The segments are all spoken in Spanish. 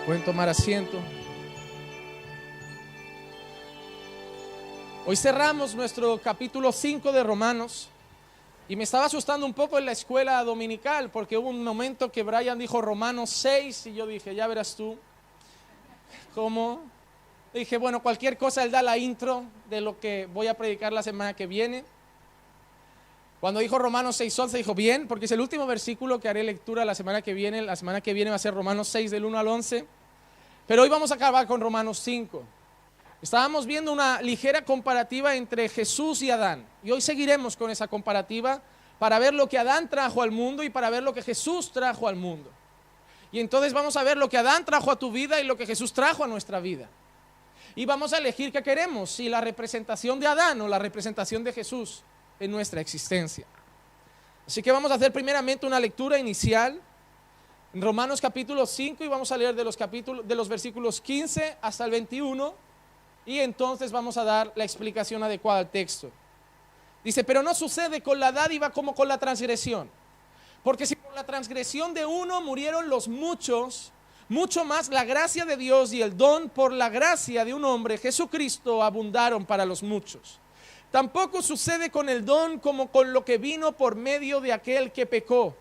Pueden tomar asiento. Hoy cerramos nuestro capítulo 5 de Romanos y me estaba asustando un poco en la escuela dominical porque hubo un momento que Brian dijo Romanos 6 y yo dije, ya verás tú cómo. Dije, bueno, cualquier cosa él da la intro de lo que voy a predicar la semana que viene. Cuando dijo Romanos 6:11 dijo bien, porque es el último versículo que haré lectura la semana que viene. La semana que viene va a ser Romanos 6 del 1 al 11. Pero hoy vamos a acabar con Romanos 5. Estábamos viendo una ligera comparativa entre Jesús y Adán. Y hoy seguiremos con esa comparativa para ver lo que Adán trajo al mundo y para ver lo que Jesús trajo al mundo. Y entonces vamos a ver lo que Adán trajo a tu vida y lo que Jesús trajo a nuestra vida. Y vamos a elegir qué queremos, si la representación de Adán o la representación de Jesús en nuestra existencia. Así que vamos a hacer primeramente una lectura inicial en Romanos capítulo 5 y vamos a leer de los versículos 15 hasta el 21 y entonces vamos a dar la explicación adecuada al texto. Dice, pero no sucede con la dádiva como con la transgresión, porque si por la transgresión de uno murieron los muchos, mucho más la gracia de Dios y el don por la gracia de un hombre, Jesucristo, abundaron para los muchos. Tampoco sucede con el don como con lo que vino por medio de aquel que pecó,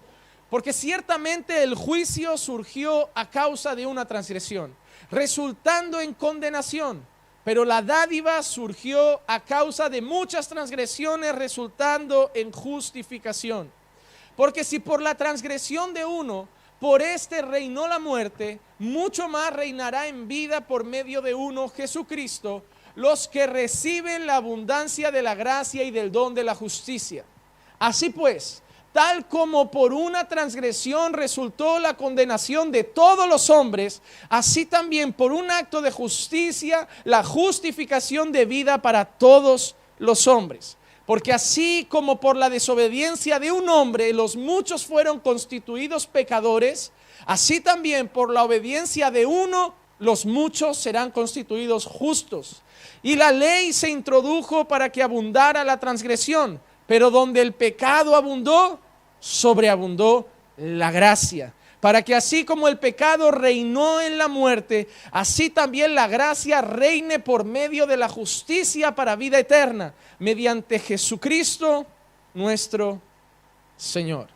porque ciertamente el juicio surgió a causa de una transgresión, resultando en condenación, pero la dádiva surgió a causa de muchas transgresiones, resultando en justificación. Porque si por la transgresión de uno, por este reinó la muerte, mucho más reinará en vida por medio de uno, Jesucristo, los que reciben la abundancia de la gracia y del don de la justicia. Así pues, tal como por una transgresión resultó la condenación de todos los hombres, así también por un acto de justicia, la justificación de vida para todos los hombres. Porque así como por la desobediencia de un hombre los muchos fueron constituidos pecadores, así también por la obediencia de uno los muchos serán constituidos justos. Y la ley se introdujo para que abundara la transgresión, pero donde el pecado abundó, sobreabundó la gracia, para que así como el pecado reinó en la muerte, así también la gracia reine por medio de la justicia para vida eterna, mediante Jesucristo nuestro Señor.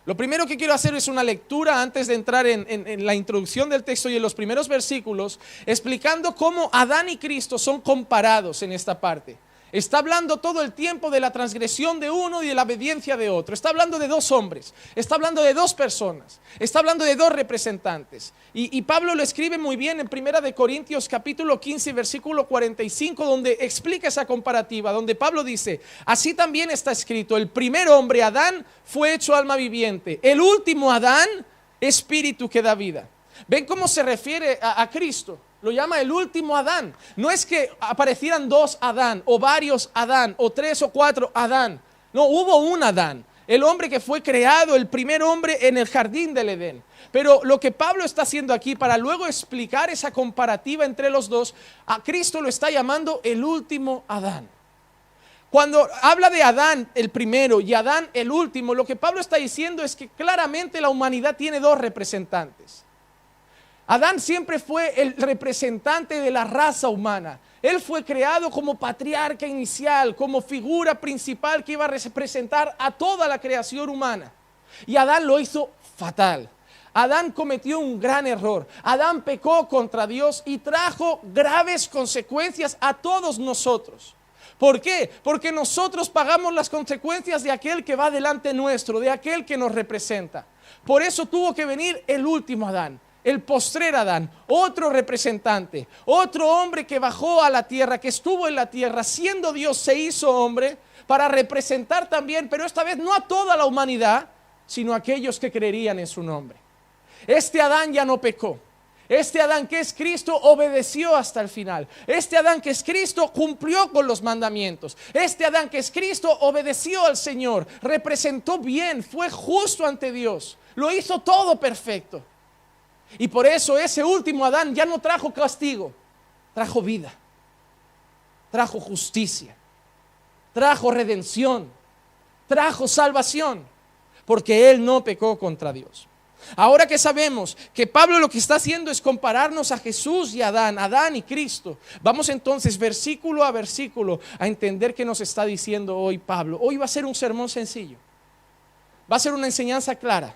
Lo primero que quiero hacer es una lectura antes de entrar en la introducción del texto y en los primeros versículos, explicando cómo Adán y Cristo son comparados en esta parte. Está hablando todo el tiempo de la transgresión de uno y de la obediencia de otro. Está hablando de dos hombres, está hablando de dos personas, está hablando de dos representantes. Y Pablo lo escribe muy bien en 1 Corintios capítulo 15 versículo 45, donde explica esa comparativa, donde Pablo dice, así también está escrito, el primer hombre Adán fue hecho alma viviente, el último Adán espíritu que da vida. ¿Ven cómo se refiere a Cristo? Lo llama el último Adán. No es que aparecieran dos Adán o varios Adán o 3 o 4 Adán. No, hubo un Adán, el hombre que fue creado, el primer hombre en el jardín del Edén. Pero lo que Pablo está haciendo aquí para luego explicar esa comparativa entre los dos, a Cristo lo está llamando el último Adán. Cuando habla de Adán el primero y Adán el último, lo que Pablo está diciendo es que claramente la humanidad tiene dos representantes. Adán siempre fue el representante de la raza humana. Él fue creado como patriarca inicial, como figura principal que iba a representar a toda la creación humana. Y Adán lo hizo fatal. Adán cometió un gran error. Adán pecó contra Dios y trajo graves consecuencias a todos nosotros. ¿Por qué? Porque nosotros pagamos las consecuencias de aquel que va delante nuestro, de aquel que nos representa. Por eso tuvo que venir el último Adán. El postrer Adán, otro representante, otro hombre que bajó a la tierra, que estuvo en la tierra, siendo Dios se hizo hombre para representar también, pero esta vez no a toda la humanidad, sino a aquellos que creerían en su nombre. Este Adán ya no pecó. Este Adán que es Cristo obedeció hasta el final. Este Adán que es Cristo cumplió con los mandamientos. Este Adán que es Cristo obedeció al Señor, representó bien, fue justo ante Dios, lo hizo todo perfecto. Y por eso ese último Adán ya no trajo castigo, trajo vida, trajo justicia, trajo redención, trajo salvación, porque él no pecó contra Dios. Ahora que sabemos que Pablo lo que está haciendo es compararnos a Jesús y a Adán y Cristo, vamos entonces versículo a versículo a entender qué nos está diciendo hoy Pablo. Hoy va a ser un sermón sencillo, va a ser una enseñanza clara,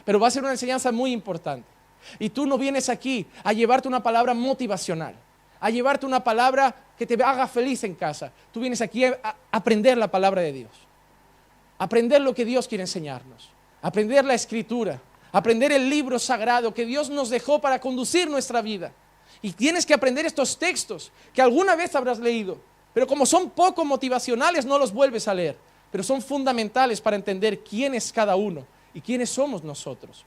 pero va a ser una enseñanza muy importante. Y tú no vienes aquí a llevarte una palabra motivacional, a llevarte una palabra que te haga feliz en casa. Tú vienes aquí a aprender la palabra de Dios, aprender lo que Dios quiere enseñarnos, aprender la Escritura, aprender el libro sagrado que Dios nos dejó para conducir nuestra vida. Y tienes que aprender estos textos que alguna vez habrás leído, pero como son poco motivacionales no los vuelves a leer, pero son fundamentales para entender quién es cada uno y quiénes somos nosotros.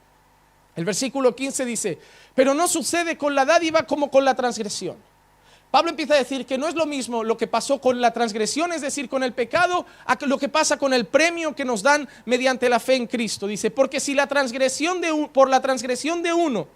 El versículo 15 dice: pero no sucede con la dádiva como con la transgresión. Pablo empieza a decir que no es lo mismo lo que pasó con la transgresión, es decir, con el pecado, a lo que pasa con el premio que nos dan mediante la fe en Cristo. Dice, porque si por la transgresión de uno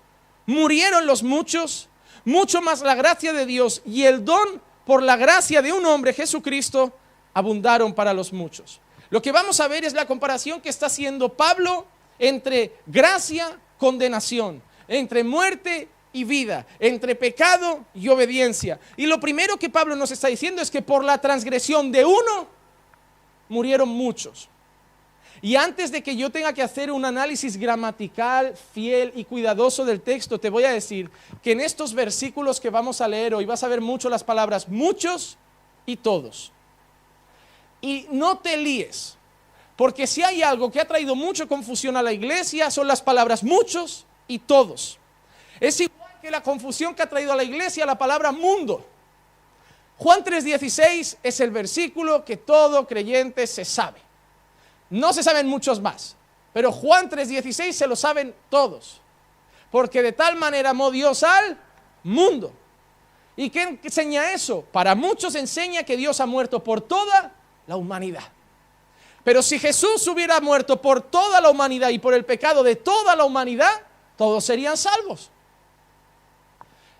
murieron los muchos, mucho más la gracia de Dios y el don por la gracia de un hombre, Jesucristo, abundaron para los muchos. Lo que vamos a ver es la comparación que está haciendo Pablo entre gracia, condenación, entre muerte y vida, entre pecado y obediencia. Y lo primero que Pablo nos está diciendo es que por la transgresión de uno murieron muchos. Y antes de que yo tenga que hacer un análisis gramatical fiel y cuidadoso del texto, te voy a decir que en estos versículos que vamos a leer hoy vas a ver mucho las palabras muchos y todos. Y no te líes, porque si hay algo que ha traído mucha confusión a la iglesia son las palabras muchos y todos. Es igual que la confusión que ha traído a la iglesia la palabra mundo. Juan 3:16 es el versículo que todo creyente se sabe. No se saben muchos más, pero Juan 3:16 se lo saben todos. Porque de tal manera amó Dios al mundo. ¿Y qué enseña eso? Para muchos enseña que Dios ha muerto por toda la humanidad. Pero si Jesús hubiera muerto por toda la humanidad y por el pecado de toda la humanidad, todos serían salvos.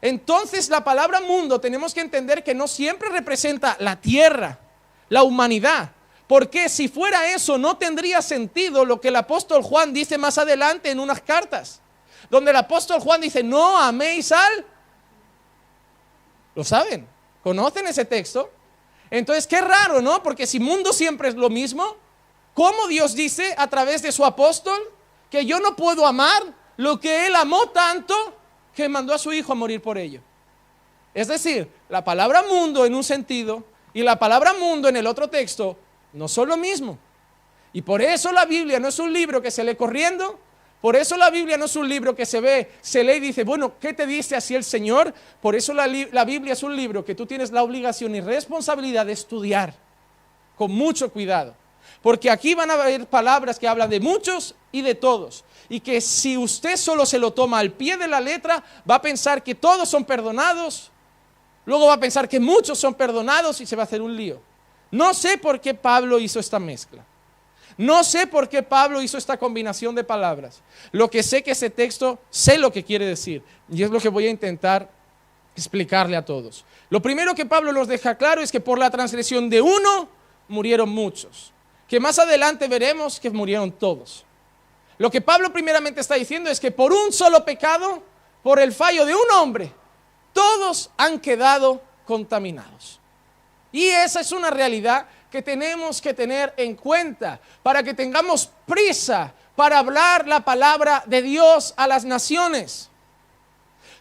Entonces la palabra mundo tenemos que entender que no siempre representa la tierra, la humanidad, porque si fuera eso no tendría sentido lo que el apóstol Juan dice más adelante en unas cartas, donde el apóstol Juan dice no améis al... ¿Lo saben? ¿Conocen ese texto? Entonces qué raro, ¿no? Porque si mundo siempre es lo mismo, ¿cómo Dios dice a través de su apóstol que yo no puedo amar lo que Él amó tanto que mandó a su hijo a morir por ello? Es decir, la palabra mundo en un sentido y la palabra mundo en el otro texto no son lo mismo. Y por eso la Biblia no es un libro que se lee corriendo. Por eso la Biblia no es un libro que se lee y dice, bueno, ¿qué te dice así el Señor? Por eso la Biblia es un libro que tú tienes la obligación y responsabilidad de estudiar con mucho cuidado. Porque aquí van a haber palabras que hablan de muchos y de todos. Y que si usted solo se lo toma al pie de la letra, va a pensar que todos son perdonados. Luego va a pensar que muchos son perdonados y se va a hacer un lío. No sé por qué Pablo hizo esta mezcla. No sé por qué Pablo hizo esta combinación de palabras. Lo que sé que ese texto, sé lo que quiere decir. Y es lo que voy a intentar explicarle a todos. Lo primero que Pablo nos deja claro es que por la transgresión de uno murieron muchos. Que más adelante veremos que murieron todos. Lo que Pablo primeramente está diciendo es que por un solo pecado, por el fallo de un hombre, todos han quedado contaminados. Y esa es una realidad que tenemos que tener en cuenta para que tengamos prisa para hablar la palabra de Dios a las naciones.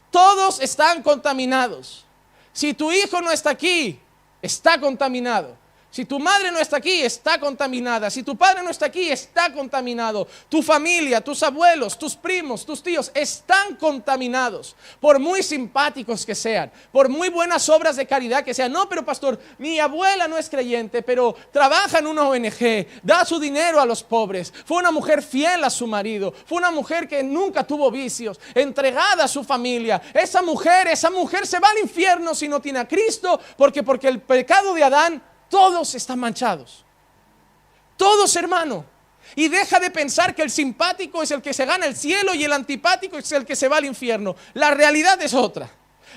Todos están contaminados. Si tu hijo no está aquí, está contaminado. Si tu madre no está aquí, está contaminada. Si tu padre no está aquí, está contaminado. Tu familia, tus abuelos, tus primos, tus tíos están contaminados. Por muy simpáticos que sean, por muy buenas obras de caridad que sean. No, pero pastor, mi abuela no es creyente, pero trabaja en una ONG, da su dinero a los pobres. Fue una mujer fiel a su marido. Fue una mujer que nunca tuvo vicios, entregada a su familia. Esa mujer se va al infierno si no tiene a Cristo, porque el pecado de Adán, todos están manchados. Todos, hermano. Y deja de pensar que el simpático es el que se gana el cielo y el antipático es el que se va al infierno. La realidad es otra.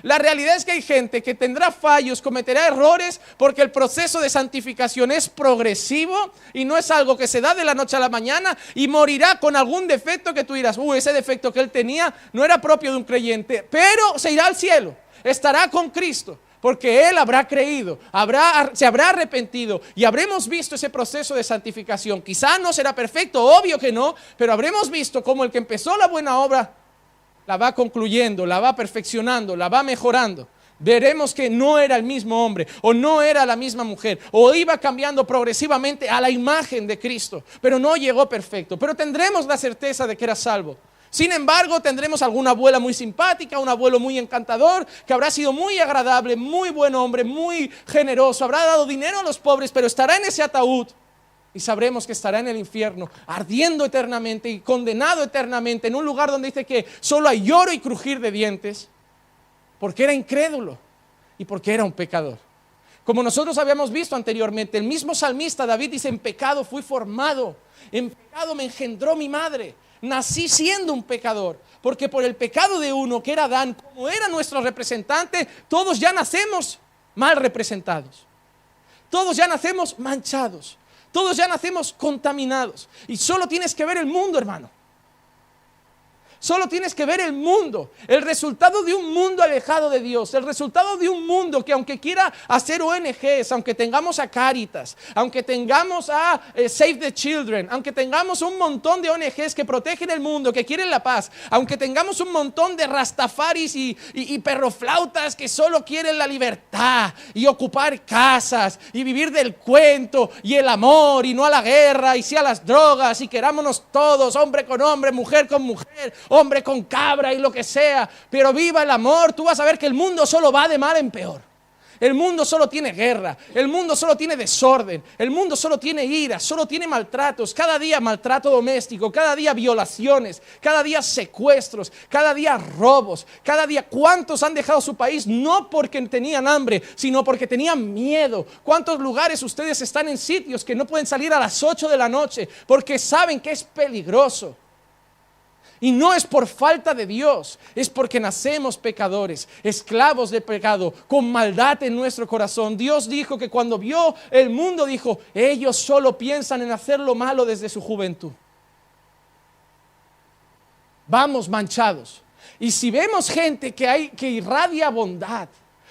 La realidad es que hay gente que tendrá fallos, cometerá errores, porque el proceso de santificación es progresivo y no es algo que se da de la noche a la mañana, y morirá con algún defecto que tú dirás, ese defecto que él tenía no era propio de un creyente, pero se irá al cielo, estará con Cristo, porque él habrá creído, se habrá arrepentido y habremos visto ese proceso de santificación. Quizá no será perfecto, obvio que no, pero habremos visto cómo el que empezó la buena obra la va concluyendo, la va perfeccionando, la va mejorando. Veremos que no era el mismo hombre, o no era la misma mujer, o iba cambiando progresivamente a la imagen de Cristo, pero no llegó perfecto. Pero tendremos la certeza de que era salvo. Sin embargo, tendremos alguna abuela muy simpática, un abuelo muy encantador, que habrá sido muy agradable, muy buen hombre, muy generoso, habrá dado dinero a los pobres, pero estará en ese ataúd. Y sabremos que estará en el infierno, ardiendo eternamente y condenado eternamente, en un lugar donde dice que solo hay lloro y crujir de dientes, porque era incrédulo y porque era un pecador. Como nosotros habíamos visto anteriormente, el mismo salmista David dice: en pecado fui formado, en pecado me engendró mi madre. Nací siendo un pecador, porque por el pecado de uno, que era Adán, como era nuestro representante, todos ya nacemos mal representados. Todos ya nacemos manchados. Todos ya nacemos contaminados. Y solo tienes que ver el mundo, hermano. Solo tienes que ver el mundo, el resultado de un mundo alejado de Dios, el resultado de un mundo que, aunque quiera hacer ONGs, aunque tengamos a Cáritas, aunque tengamos a Save the Children, aunque tengamos un montón de ONGs que protegen el mundo, que quieren la paz, aunque tengamos un montón de rastafaris y perroflautas que solo quieren la libertad y ocupar casas y vivir del cuento y el amor y no a la guerra y sí a las drogas, y querámonos todos, hombre con hombre, mujer con mujer, hombre con cabra y lo que sea, pero viva el amor, tú vas a ver que el mundo solo va de mal en peor. El mundo solo tiene guerra, el mundo solo tiene desorden, el mundo solo tiene ira, solo tiene maltratos, cada día maltrato doméstico, cada día violaciones, cada día secuestros, cada día robos, cada día. ¿Cuántos han dejado su país no porque tenían hambre, sino porque tenían miedo? ¿Cuántos lugares ustedes están en sitios que no pueden salir a las 8 de la noche porque saben que es peligroso? Y no es por falta de Dios, es porque nacemos pecadores, esclavos de pecado, con maldad en nuestro corazón. Dios dijo que cuando vio el mundo, dijo: ellos solo piensan en hacer lo malo desde su juventud. Vamos manchados. Y si vemos gente que irradia bondad,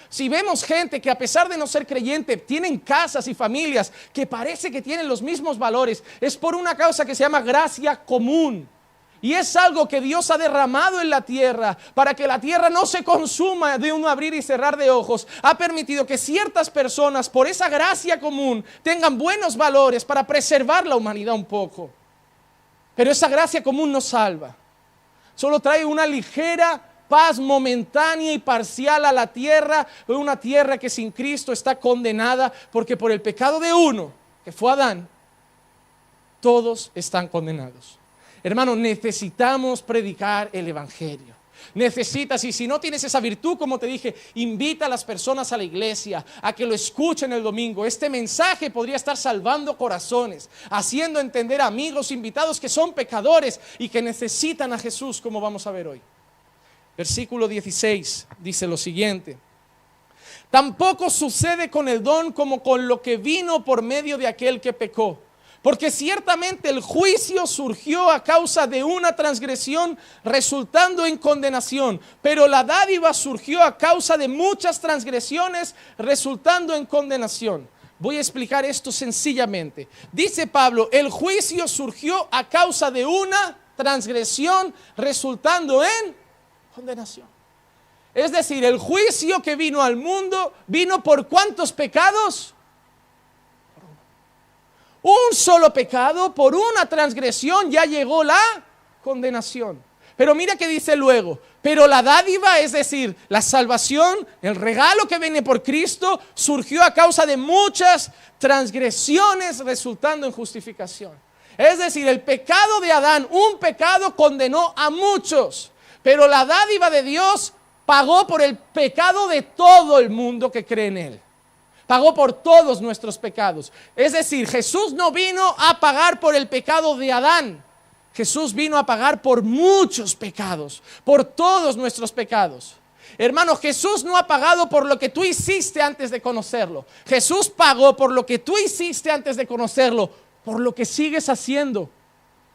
si vemos gente que, a pesar de no ser creyente, tienen casas y familias que parece que tienen los mismos valores, es por una causa que se llama gracia común. Y es algo que Dios ha derramado en la tierra para que la tierra no se consuma de un abrir y cerrar de ojos. Ha permitido que ciertas personas, por esa gracia común, tengan buenos valores para preservar la humanidad un poco. Pero esa gracia común no salva. Solo trae una ligera paz momentánea y parcial a la tierra, una tierra que sin Cristo está condenada, porque por el pecado de uno, que fue Adán, todos están condenados. Hermano, necesitamos predicar el evangelio. Necesitas, y si no tienes esa virtud, como te dije, invita a las personas a la iglesia, a que lo escuchen el domingo. Este mensaje podría estar salvando corazones, haciendo entender a amigos, invitados que son pecadores y que necesitan a Jesús, como vamos a ver hoy. Versículo 16 dice lo siguiente: tampoco sucede con el don como con lo que vino por medio de aquel que pecó. Porque ciertamente el juicio surgió a causa de una transgresión, resultando en condenación, pero la dádiva surgió a causa de muchas transgresiones, resultando en condenación. Voy a explicar esto sencillamente. Dice Pablo: el juicio surgió a causa de una transgresión, resultando en condenación. Es decir, el juicio que vino al mundo vino por ¿cuántos pecados? Un solo pecado, por una transgresión ya llegó la condenación. Pero mira que dice luego: pero la dádiva, es decir, la salvación, el regalo que viene por Cristo, surgió a causa de muchas transgresiones, resultando en justificación. Es decir, el pecado de Adán, un pecado, condenó a muchos, pero la dádiva de Dios pagó por el pecado de todo el mundo que cree en Él. Pagó por todos nuestros pecados. Es decir, Jesús no vino a pagar por el pecado de Adán. Jesús vino a pagar por muchos pecados, por todos nuestros pecados. Hermano, Jesús no ha pagado por lo que tú hiciste antes de conocerlo. Jesús pagó por lo que tú hiciste antes de conocerlo, por lo que sigues haciendo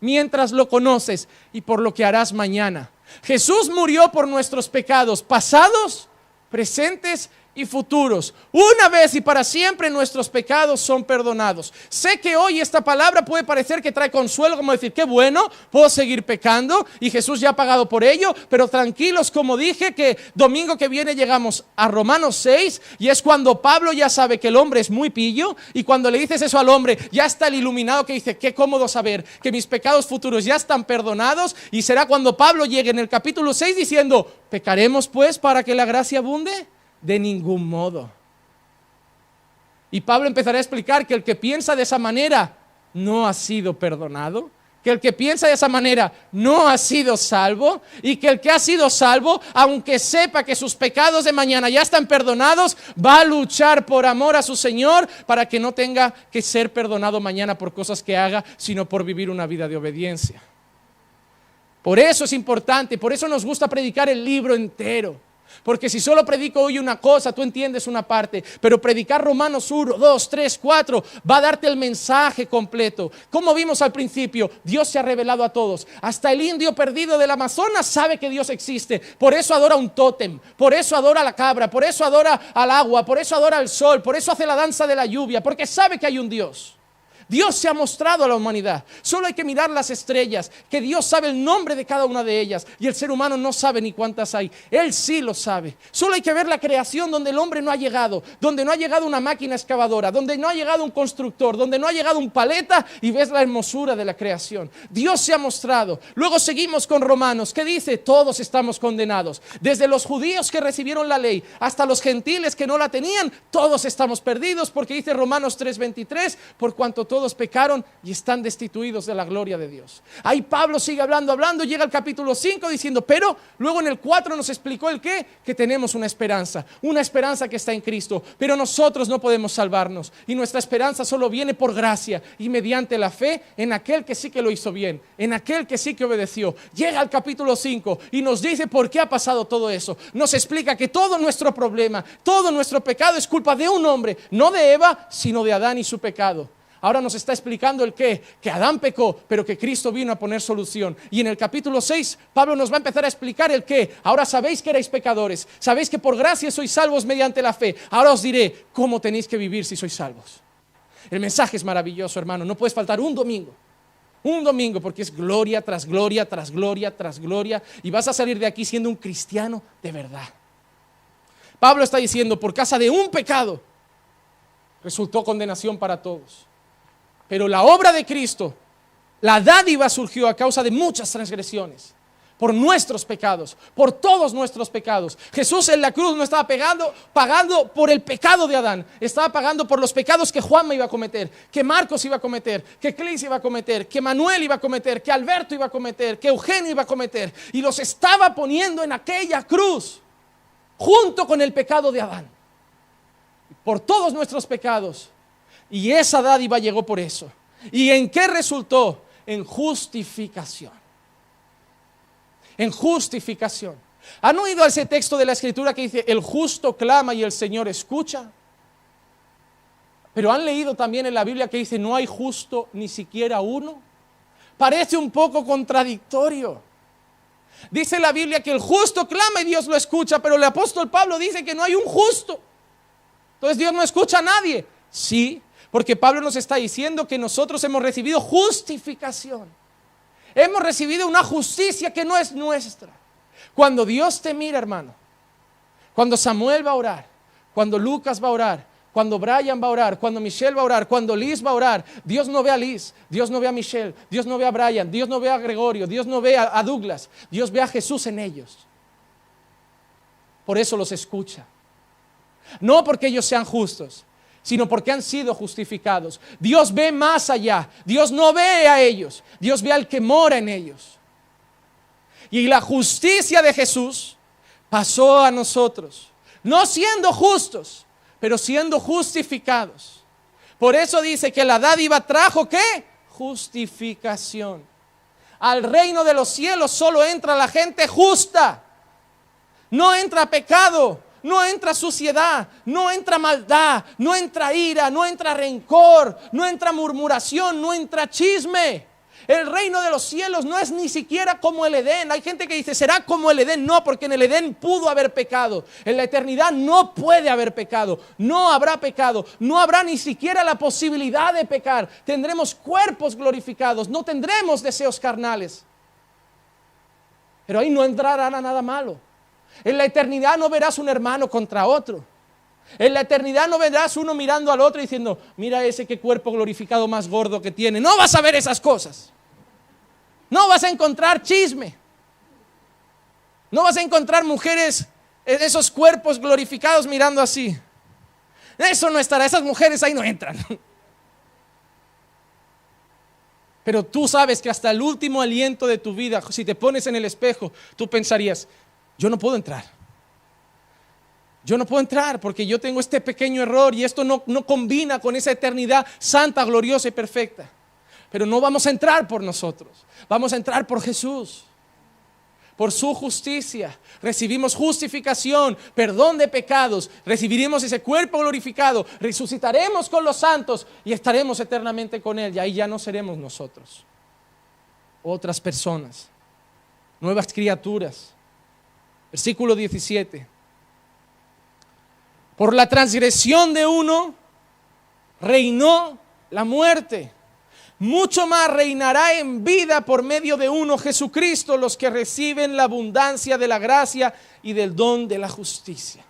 mientras lo conoces y por lo que harás mañana. Jesús murió por nuestros pecados pasados, presentes y futuros. Una vez y para siempre nuestros pecados son perdonados. Sé que hoy esta palabra puede parecer que trae consuelo, como decir, qué bueno, puedo seguir pecando y Jesús ya ha pagado por ello, pero tranquilos, como dije, que domingo que viene llegamos a Romanos 6 y es cuando Pablo ya sabe que el hombre es muy pillo, y cuando le dices eso al hombre, ya está el iluminado que dice, qué cómodo saber que mis pecados futuros ya están perdonados, y será cuando Pablo llegue en el capítulo 6 diciendo, ¿pecaremos pues para que la gracia abunde? De ningún modo. Y Pablo empezará a explicar que el que piensa de esa manera no ha sido perdonado, que el que piensa de esa manera no ha sido salvo, y que el que ha sido salvo, aunque sepa que sus pecados de mañana ya están perdonados, va a luchar por amor a su Señor para que no tenga que ser perdonado mañana por cosas que haga, sino por vivir una vida de obediencia. Por eso es importante, por eso nos gusta predicar el libro entero. Porque si solo predico hoy una cosa, tú entiendes una parte, pero predicar Romanos 1, 2, 3, 4 va a darte el mensaje completo. Como vimos al principio, Dios se ha revelado a todos. Hasta el indio perdido del Amazonas sabe que Dios existe. Por eso adora un tótem, por eso adora a la cabra, por eso adora al agua, por eso adora al sol, por eso hace la danza de la lluvia, porque sabe que hay un Dios. Dios se ha mostrado a la humanidad. Solo hay que mirar las estrellas, que Dios sabe el nombre de cada una de ellas, y el ser humano no sabe ni cuántas hay. Él sí lo sabe. Solo hay que ver la creación donde el hombre no ha llegado, donde no ha llegado una máquina excavadora, donde no ha llegado un constructor, donde no ha llegado un paleta, y ves la hermosura de la creación. Dios se ha mostrado. Luego seguimos con Romanos, que dice, todos estamos condenados. Desde los judíos que recibieron la ley hasta los gentiles que no la tenían, todos estamos perdidos, porque dice Romanos 3:23, por cuanto todos pecaron y están destituidos de la gloria de Dios. Ahí Pablo sigue hablando, llega al capítulo 5 diciendo, pero luego en el 4 nos explicó el qué, que tenemos una esperanza que está en Cristo, pero nosotros no podemos salvarnos, y nuestra esperanza solo viene por gracia y mediante la fe en aquel que sí que lo hizo bien, en aquel que sí que obedeció. Llega al capítulo 5 y nos dice por qué ha pasado todo eso. Nos explica que todo nuestro problema, todo nuestro pecado es culpa de un hombre, no de Eva, sino de Adán y su pecado. Ahora nos está explicando el qué, que Adán pecó, pero que Cristo vino a poner solución. Y en el capítulo 6, Pablo nos va a empezar a explicar el qué. Ahora sabéis que erais pecadores, sabéis que por gracia sois salvos mediante la fe. Ahora os diré cómo tenéis que vivir si sois salvos. El mensaje es maravilloso, hermano. No puedes faltar un domingo, porque es gloria tras gloria, tras gloria, tras gloria. Y vas a salir de aquí siendo un cristiano de verdad. Pablo está diciendo, por causa de un pecado, resultó condenación para todos. Pero la obra de Cristo, la dádiva surgió a causa de muchas transgresiones, por nuestros pecados, por todos nuestros pecados. Jesús en la cruz no estaba pagando por el pecado de Adán, estaba pagando por los pecados que Juanma iba a cometer, que Marcos iba a cometer, que Clis iba a cometer, que Manuel iba a cometer, que Alberto iba a cometer, que Eugenio iba a cometer, y los estaba poniendo en aquella cruz, junto con el pecado de Adán, por todos nuestros pecados. Y esa dádiva llegó por eso. ¿Y en qué resultó? En justificación. En justificación. ¿Han oído ese texto de la Escritura que dice, el justo clama y el Señor escucha? Pero han leído también en la Biblia que dice, no hay justo ni siquiera uno. Parece un poco contradictorio. Dice la Biblia que el justo clama y Dios lo escucha, pero el apóstol Pablo dice que no hay un justo. Entonces Dios no escucha a nadie. Sí, porque Pablo nos está diciendo que nosotros hemos recibido justificación. Hemos recibido una justicia que no es nuestra. Cuando Dios te mira, hermano, cuando Samuel va a orar, cuando Lucas va a orar, cuando Brian va a orar, cuando Michelle va a orar, cuando Liz va a orar, Dios no ve a Liz, Dios no ve a Michelle, Dios no ve a Brian, Dios no ve a Gregorio, Dios no ve a Douglas, Dios ve a Jesús en ellos. Por eso los escucha. No porque ellos sean justos, sino porque han sido justificados. Dios ve más allá. Dios no ve a ellos, Dios ve al que mora en ellos. Y la justicia de Jesús pasó a nosotros, no siendo justos, pero siendo justificados. Por eso dice que la dádiva trajo ¿qué? Justificación. Al reino de los cielos solo entra la gente justa. No entra pecado, no entra suciedad, no entra maldad, no entra ira, no entra rencor, no entra murmuración, no entra chisme. El reino de los cielos no es ni siquiera como el Edén. Hay gente que dice, ¿será como el Edén? No, porque en el Edén pudo haber pecado. En la eternidad no puede haber pecado. No habrá pecado. No habrá ni siquiera la posibilidad de pecar. Tendremos cuerpos glorificados. No tendremos deseos carnales. Pero ahí no entrará nada malo. En la eternidad no verás un hermano contra otro. En la eternidad no verás uno mirando al otro y diciendo, mira ese qué cuerpo glorificado más gordo que tiene. No vas a ver esas cosas. No vas a encontrar chisme. No vas a encontrar mujeres en esos cuerpos glorificados mirando así. Eso no estará, esas mujeres ahí no entran. Pero tú sabes que hasta el último aliento de tu vida, si te pones en el espejo, tú pensarías, yo no puedo entrar. Yo no puedo entrar porque yo tengo este pequeño error y esto no combina con esa eternidad santa, gloriosa y perfecta. Pero no vamos a entrar por nosotros, vamos a entrar por Jesús. Por su justicia recibimos justificación, perdón de pecados, recibiremos ese cuerpo glorificado, resucitaremos con los santos y estaremos eternamente con Él. Y ahí ya no seremos nosotros, otras personas, nuevas criaturas. Versículo 17. Por la transgresión de uno reinó la muerte. Mucho más reinará en vida por medio de uno, Jesucristo, los que reciben la abundancia de la gracia y del don de la justicia.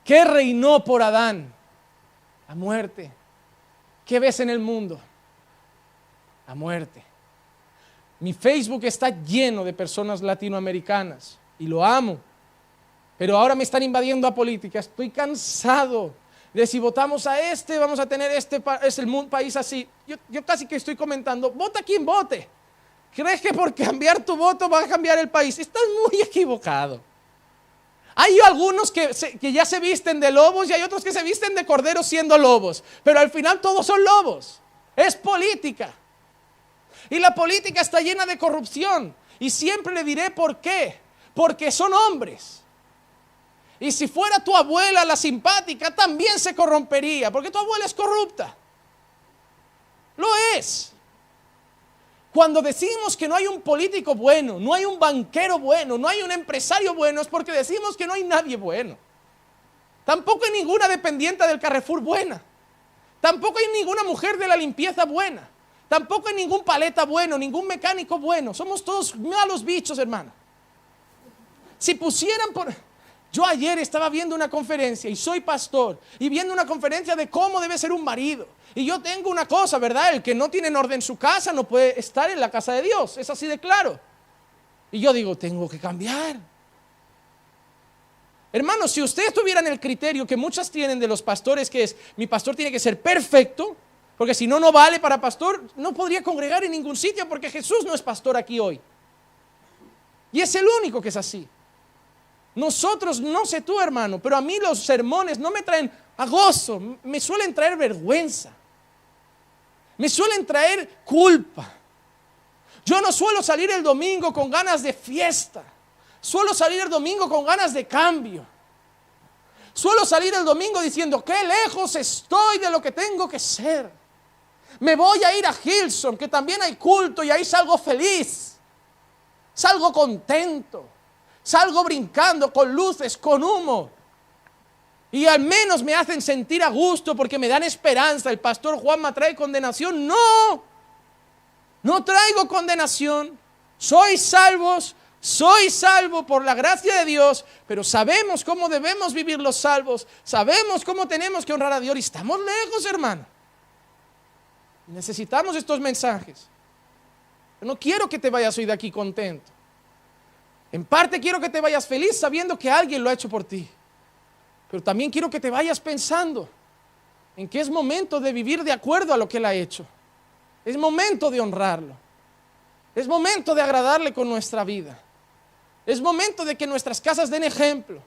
¿Qué reinó por Adán? La muerte. ¿Qué ves en el mundo? La muerte. Mi Facebook está lleno de personas latinoamericanas y lo amo. Pero ahora me están invadiendo a política. Estoy cansado de si votamos a este, vamos a tener es el país así. Yo casi que estoy comentando, vota quien vote. ¿Crees que por cambiar tu voto va a cambiar el país? Estás muy equivocado. Hay algunos que ya se visten de lobos y hay otros que se visten de corderos siendo lobos. Pero al final todos son lobos. Es política. Y la política está llena de corrupción. Y siempre le diré por qué. Porque son hombres. Y si fuera tu abuela la simpática, también se corrompería, porque tu abuela es corrupta. Lo es. Cuando decimos que no hay un político bueno, no hay un banquero bueno, no hay un empresario bueno, es porque decimos que no hay nadie bueno. Tampoco hay ninguna dependiente del Carrefour buena. Tampoco hay ninguna mujer de la limpieza buena. Tampoco hay ningún paleta bueno, ningún mecánico bueno. Somos todos malos bichos, hermano. Si pusieran por... Yo ayer estaba viendo una conferencia y soy pastor y viendo una conferencia de cómo debe ser un marido. Y yo tengo una cosa, ¿verdad? El que no tiene en orden su casa no puede estar en la casa de Dios. Es así de claro. Y yo digo, tengo que cambiar. Hermanos, si ustedes tuvieran el criterio que muchas tienen de los pastores, que es, mi pastor tiene que ser perfecto, porque si no, no vale para pastor, no podría congregar en ningún sitio porque Jesús no es pastor aquí hoy. Y es el único que es así. Nosotros, no sé tú, hermano, pero a mí los sermones no me traen a gozo, me suelen traer vergüenza, me suelen traer culpa. Yo no suelo salir el domingo con ganas de fiesta, suelo salir el domingo con ganas de cambio. Suelo salir el domingo diciendo, qué lejos estoy de lo que tengo que ser. Me voy a ir a Hillsong, que también hay culto, y ahí salgo feliz, salgo contento. Salgo brincando con luces, con humo. Y al menos me hacen sentir a gusto porque me dan esperanza. El pastor Juanma trae condenación. No, no traigo condenación. Soy salvo por la gracia de Dios. Pero sabemos cómo debemos vivir los salvos. Sabemos cómo tenemos que honrar a Dios. Y estamos lejos, hermano. Necesitamos estos mensajes. Yo no quiero que te vayas hoy de aquí contento. En parte quiero que te vayas feliz sabiendo que alguien lo ha hecho por ti. Pero también quiero que te vayas pensando en que es momento de vivir de acuerdo a lo que Él ha hecho. Es momento de honrarlo. Es momento de agradarle con nuestra vida. Es momento de que nuestras casas den ejemplo.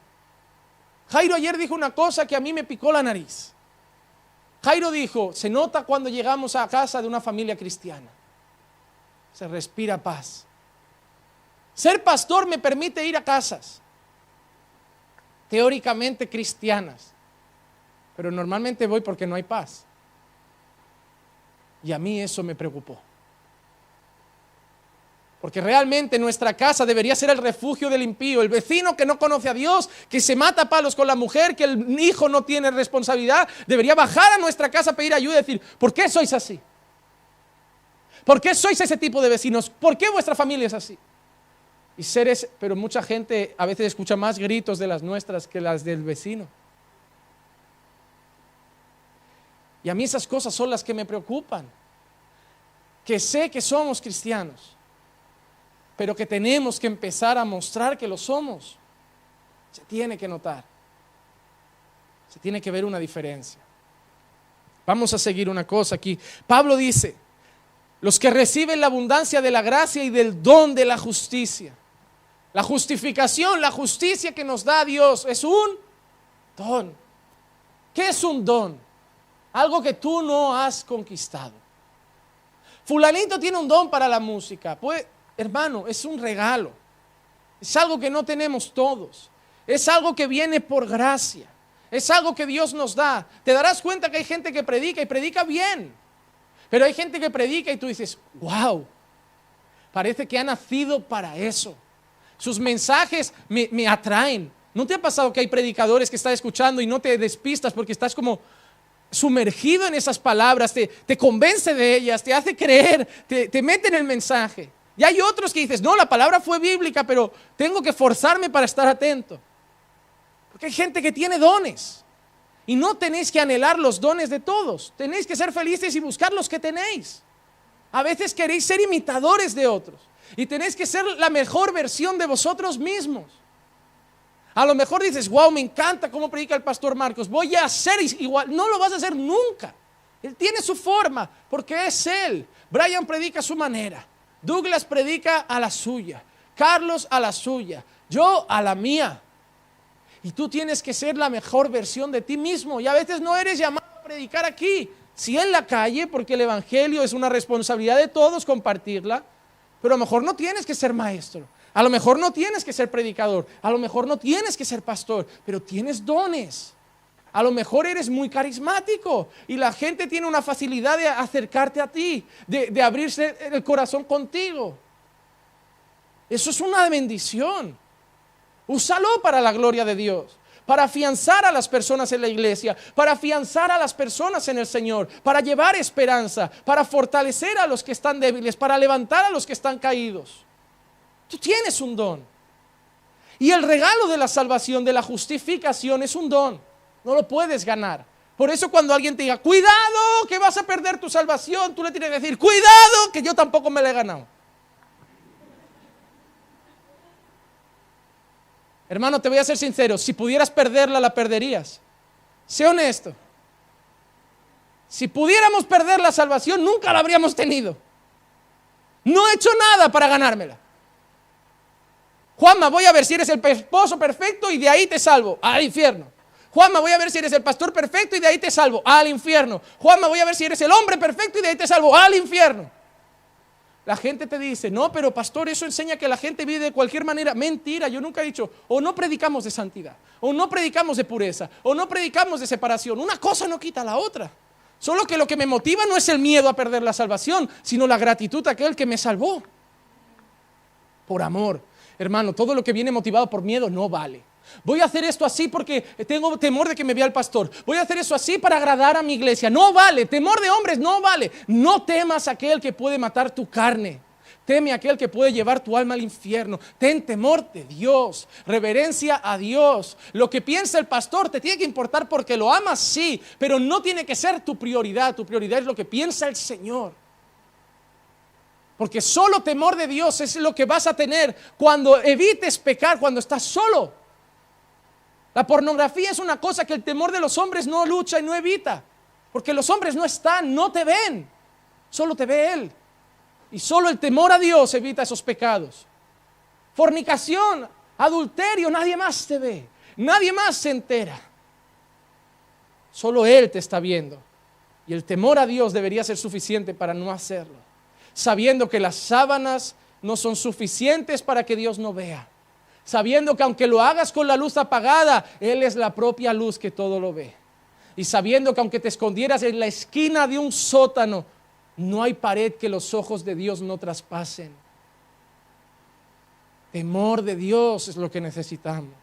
Jairo ayer dijo una cosa que a mí me picó la nariz. Jairo dijo, se nota cuando llegamos a casa de una familia cristiana. Se respira paz. Ser pastor me permite ir a casas teóricamente cristianas, pero normalmente voy porque no hay paz. Y a mí eso me preocupó. Porque realmente nuestra casa debería ser el refugio del impío, el vecino que no conoce a Dios, que se mata a palos con la mujer, que el hijo no tiene responsabilidad, debería bajar a nuestra casa a pedir ayuda y decir, ¿por qué sois así? ¿Por qué sois ese tipo de vecinos? ¿Por qué vuestra familia es así? Y pero mucha gente a veces escucha más gritos de las nuestras que las del vecino. Y a mí esas cosas son las que me preocupan. Que sé que somos cristianos, pero que tenemos que empezar a mostrar que lo somos. Se tiene que notar. Se tiene que ver una diferencia. Vamos a seguir una cosa aquí. Pablo dice, los que reciben la abundancia de la gracia y del don de la justicia. La justificación, la justicia que nos da Dios es un don. ¿Qué es un don? Algo que tú no has conquistado. Fulanito tiene un don para la música. Pues, hermano, es un regalo. Es algo que no tenemos todos. Es algo que viene por gracia. Es algo que Dios nos da. Te darás cuenta que hay gente que predica y predica bien. Pero hay gente que predica y tú dices, wow, parece que ha nacido para eso. Sus mensajes me atraen. ¿No te ha pasado que hay predicadores que estás escuchando y no te despistas porque estás como sumergido en esas palabras, te convence de ellas, te hace creer, te mete en el mensaje? Y hay otros que dices, no, la palabra fue bíblica, pero tengo que forzarme para estar atento. Porque hay gente que tiene dones. Y no tenéis que anhelar los dones de todos. Tenéis que ser felices y buscar los que tenéis. A veces queréis ser imitadores de otros. Y tenéis que ser la mejor versión de vosotros mismos. A lo mejor dices, wow, me encanta cómo predica el pastor Marcos. Voy a hacer igual. No lo vas a hacer nunca. Él tiene su forma, porque es él. Brian predica a su manera. Douglas predica a la suya. Carlos a la suya. Yo a la mía. Y tú tienes que ser la mejor versión de ti mismo. Y a veces no eres llamado a predicar aquí. Sí en la calle, porque el evangelio es una responsabilidad de todos compartirla. Pero a lo mejor no tienes que ser maestro. A lo mejor no tienes que ser predicador. A lo mejor no tienes que ser pastor. Pero tienes dones. A lo mejor eres muy carismático. Y la gente tiene una facilidad de acercarte a ti. De abrirse el corazón contigo. Eso es una bendición. Úsalo para la gloria de Dios, para afianzar a las personas en la iglesia, para afianzar a las personas en el Señor, para llevar esperanza, para fortalecer a los que están débiles, para levantar a los que están caídos. Tú tienes un don. Y el regalo de la salvación, de la justificación, es un don. No lo puedes ganar. Por eso cuando alguien te diga, cuidado que vas a perder tu salvación, tú le tienes que decir, cuidado que yo tampoco me la he ganado. Hermano, te voy a ser sincero, si pudieras perderla, la perderías. Sé honesto. Si pudiéramos perder la salvación, nunca la habríamos tenido. No he hecho nada para ganármela. Juanma, voy a ver si eres el esposo perfecto y de ahí te salvo, al infierno. Juanma, voy a ver si eres el pastor perfecto y de ahí te salvo, al infierno. Juanma, voy a ver si eres el hombre perfecto y de ahí te salvo, al infierno. La gente te dice, no, pero pastor, eso enseña que la gente vive de cualquier manera. Mentira, yo nunca he dicho, o no predicamos de santidad, o no predicamos de pureza, o no predicamos de separación. Una cosa no quita la otra. Solo que lo que me motiva no es el miedo a perder la salvación, sino la gratitud a aquel que me salvó. Por amor. Hermano, todo lo que viene motivado por miedo no vale. Voy a hacer esto así porque tengo temor de que me vea el pastor. Voy a hacer eso así para agradar a mi iglesia. No vale, temor de hombres no vale. No temas a aquel que puede matar tu carne. Teme a aquel que puede llevar tu alma al infierno. Ten temor de Dios, reverencia a Dios. Lo que piensa el pastor te tiene que importar porque lo amas, sí, pero no tiene que ser tu prioridad. Tu prioridad es lo que piensa el Señor. Porque solo temor de Dios es lo que vas a tener cuando evites pecar, cuando estás solo. La pornografía es una cosa que el temor de los hombres no lucha y no evita. Porque los hombres no están, no te ven. Solo te ve Él. Y solo el temor a Dios evita esos pecados. Fornicación, adulterio, nadie más te ve. Nadie más se entera. Solo Él te está viendo. Y el temor a Dios debería ser suficiente para no hacerlo. Sabiendo que las sábanas no son suficientes para que Dios no vea. sabiendo que aunque lo hagas con la luz apagada, Él es la propia luz que todo lo ve. Y sabiendo que aunque te escondieras en la esquina de un sótano, no hay pared que los ojos de Dios no traspasen. Temor de Dios es lo que necesitamos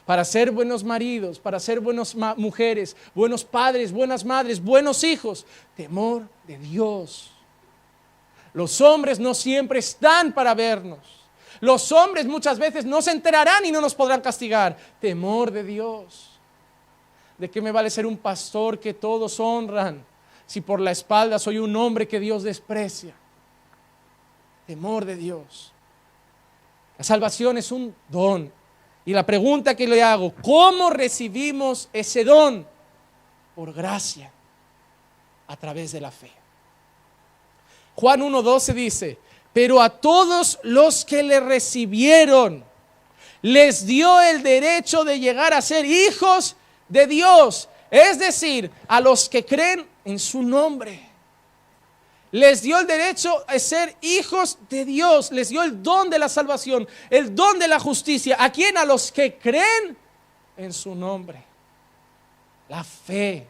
para ser buenos maridos, para ser buenas mujeres, buenos padres, buenas madres, buenos hijos. Temor de Dios. Los hombres no siempre están para vernos. Los hombres muchas veces no se enterarán y no nos podrán castigar. Temor de Dios. ¿De qué me vale ser un pastor que todos honran si por la espalda soy un hombre que Dios desprecia? Temor de Dios. La salvación es un don. Y la pregunta que le hago, ¿cómo recibimos ese don? Por gracia, a través de la fe. Juan 1:12 dice, pero a todos los que le recibieron, les dio el derecho de llegar a ser hijos de Dios. Es decir, a los que creen en su nombre. Les dio el derecho a ser hijos de Dios. Les dio el don de la salvación, el don de la justicia. ¿A quién? A los que creen en su nombre. La fe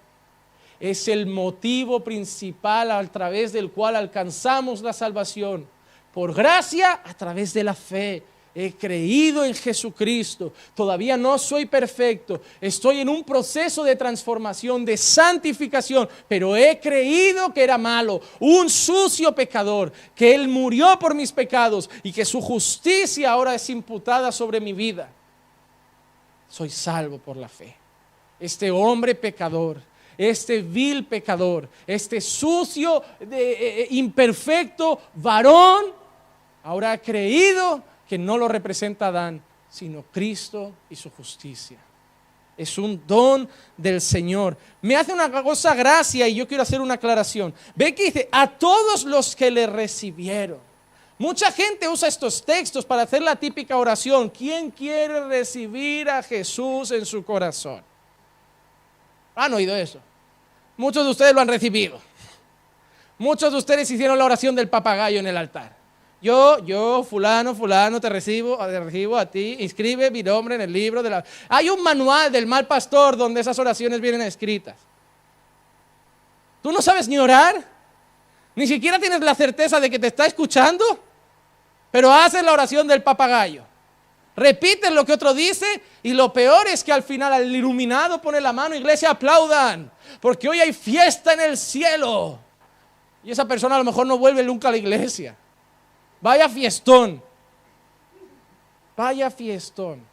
es el motivo principal a través del cual alcanzamos la salvación. Por gracia, a través de la fe. He creído en Jesucristo. Todavía no soy perfecto. Estoy en un proceso de transformación, de santificación. Pero he creído que era malo, un sucio pecador, que Él murió por mis pecados y que su justicia ahora es imputada sobre mi vida. Soy salvo por la fe. Este hombre pecador, este vil pecador, este sucio, imperfecto varón, ahora ha creído que no lo representa Adán, sino Cristo y su justicia. Es un don del Señor. Me hace una cosa gracia y yo quiero hacer una aclaración. Ve que dice, a todos los que le recibieron. Mucha gente usa estos textos para hacer la típica oración. ¿Quién quiere recibir a Jesús en su corazón? ¿Han oído eso? Muchos de ustedes lo han recibido. Muchos de ustedes hicieron la oración del papagayo en el altar. Yo, fulano, te recibo a ti, inscribe mi nombre en el libro de la... Hay un manual del mal pastor donde esas oraciones vienen escritas. ¿Tú no sabes ni orar? Ni siquiera tienes la certeza de que te está escuchando, pero haces la oración del papagayo. Repites lo que otro dice y lo peor es que al final al iluminado pone la mano, iglesia, aplaudan, porque hoy hay fiesta en el cielo. Y esa persona a lo mejor no vuelve nunca a la iglesia. Vaya fiestón. Vaya fiestón.